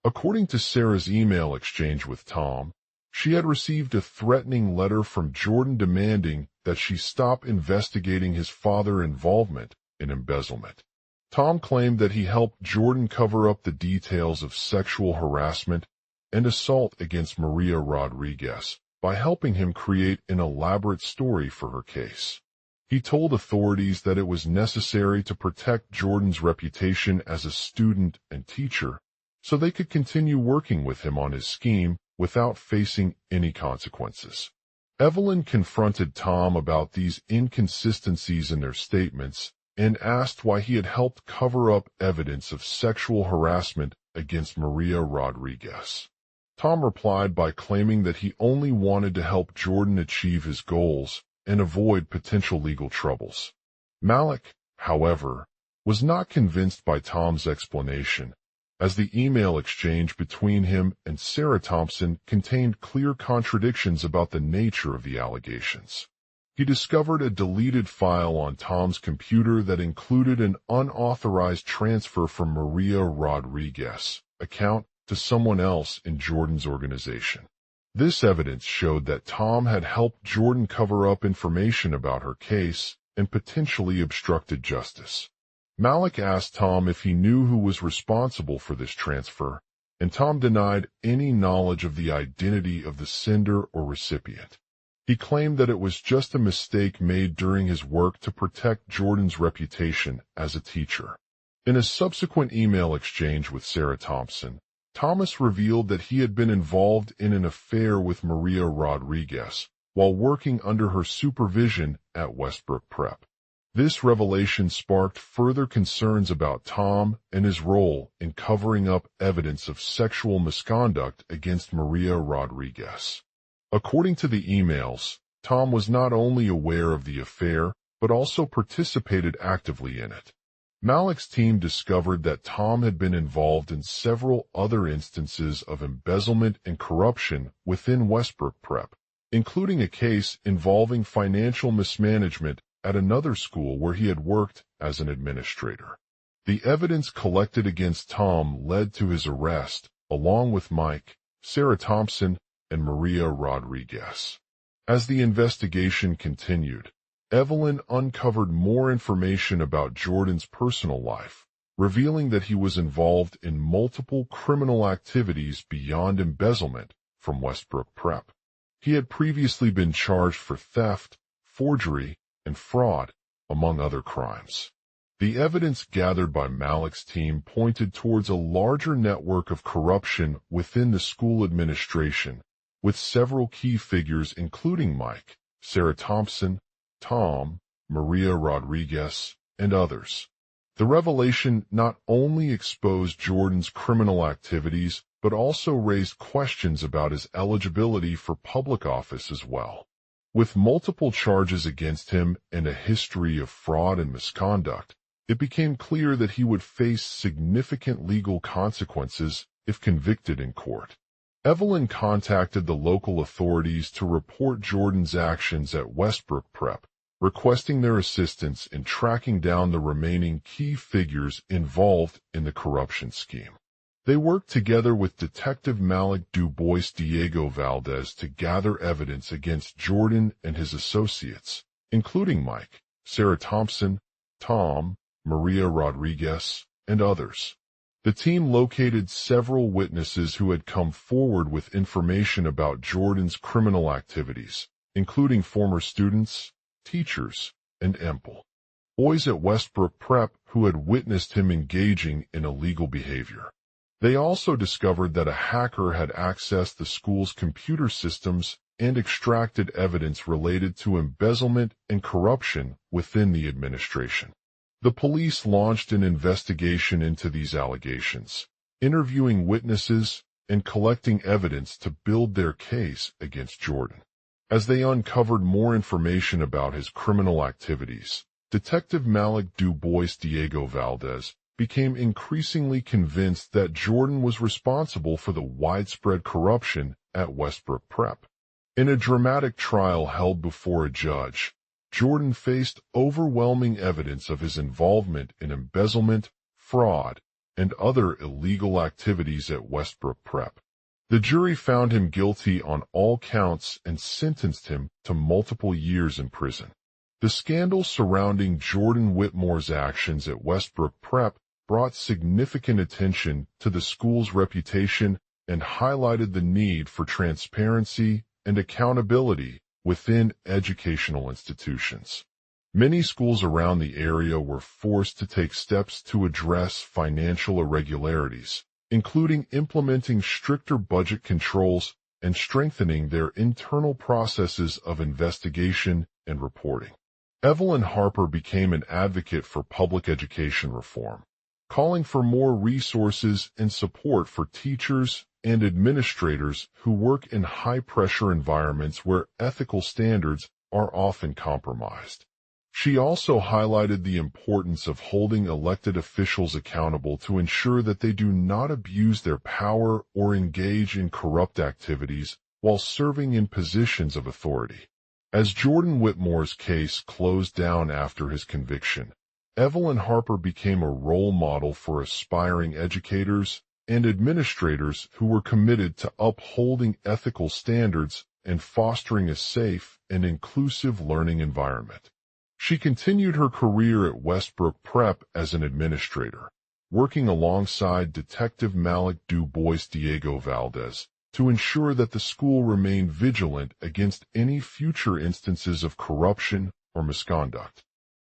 According to Sarah's email exchange with Tom, she had received a threatening letter from Jordan demanding that she stop investigating his father's involvement in embezzlement. Tom claimed that he helped Jordan cover up the details of sexual harassment and assault against Maria Rodriguez by helping him create an elaborate story for her case. He told authorities that it was necessary to protect Jordan's reputation as a student and teacher so they could continue working with him on his scheme without facing any consequences. Evelyn confronted Tom about these inconsistencies in their statements and asked why he had helped cover up evidence of sexual harassment against Maria Rodriguez. Tom replied by claiming that he only wanted to help Jordan achieve his goals and avoid potential legal troubles. Malik, however, was not convinced by Tom's explanation, as the email exchange between him and Sarah Thompson contained clear contradictions about the nature of the allegations. He discovered a deleted file on Tom's computer that included an unauthorized transfer from Maria Rodriguez's account to someone else in Jordan's organization. This evidence showed that Tom had helped Jordan cover up information about her case and potentially obstructed justice. Malik asked Tom if he knew who was responsible for this transfer, and Tom denied any knowledge of the identity of the sender or recipient. He claimed that it was just a mistake made during his work to protect Jordan's reputation as a teacher. In a subsequent email exchange with Sarah Thompson, Thomas revealed that he had been involved in an affair with Maria Rodriguez while working under her supervision at Westbrook Prep. This revelation sparked further concerns about Tom and his role in covering up evidence of sexual misconduct against Maria Rodriguez. According to the emails, Tom was not only aware of the affair, but also participated actively in it. Malik's team discovered that Tom had been involved in several other instances of embezzlement and corruption within Westbrook Prep, including a case involving financial mismanagement at another school where he had worked as an administrator. The evidence collected against Tom led to his arrest, along with Mike, Sarah Thompson, and Maria Rodriguez. As the investigation continued, Evelyn uncovered more information about Jordan's personal life, revealing that he was involved in multiple criminal activities beyond embezzlement from Westbrook Prep. He had previously been charged for theft, forgery, and fraud, among other crimes. The evidence gathered by Malik's team pointed towards a larger network of corruption within the school administration, with several key figures including Mike, Sarah Thompson, Tom, Maria Rodriguez, and others. The revelation not only exposed Jordan's criminal activities, but also raised questions about his eligibility for public office as well. With multiple charges against him and a history of fraud and misconduct, it became clear that he would face significant legal consequences if convicted in court. Evelyn contacted the local authorities to report Jordan's actions at Westbrook Prep, requesting their assistance in tracking down the remaining key figures involved in the corruption scheme. They worked together with Detective Malik Dubois Diego Valdez to gather evidence against Jordan and his associates, including Mike, Sarah Thompson, Tom, Maria Rodriguez, and others. The team located several witnesses who had come forward with information about Jordan's criminal activities, including former students, teachers, and employees at Westbrook Prep who had witnessed him engaging in illegal behavior. They also discovered that a hacker had accessed the school's computer systems and extracted evidence related to embezzlement and corruption within the administration. The police launched an investigation into these allegations, interviewing witnesses and collecting evidence to build their case against Jordan. As they uncovered more information about his criminal activities, Detective Malik Dubois Diego Valdez became increasingly convinced that Jordan was responsible for the widespread corruption at Westbrook Prep. In a dramatic trial held before a judge, Jordan faced overwhelming evidence of his involvement in embezzlement, fraud, and other illegal activities at Westbrook Prep. The jury found him guilty on all counts and sentenced him to multiple years in prison. The scandal surrounding Jordan Whitmore's actions at Westbrook Prep brought significant attention to the school's reputation and highlighted the need for transparency and accountability within educational institutions. Many schools around the area were forced to take steps to address financial irregularities, including implementing stricter budget controls and strengthening their internal processes of investigation and reporting. Evelyn Harper became an advocate for public education reform, calling for more resources and support for teachers and administrators who work in high-pressure environments where ethical standards are often compromised. She also highlighted the importance of holding elected officials accountable to ensure that they do not abuse their power or engage in corrupt activities while serving in positions of authority. As Jordan Whitmore's case closed down after his conviction, Evelyn Harper became a role model for aspiring educators and administrators who were committed to upholding ethical standards and fostering a safe and inclusive learning environment. She continued her career at Westbrook Prep as an administrator, working alongside Detective Malik Du Bois Diego Valdez to ensure that the school remained vigilant against any future instances of corruption or misconduct.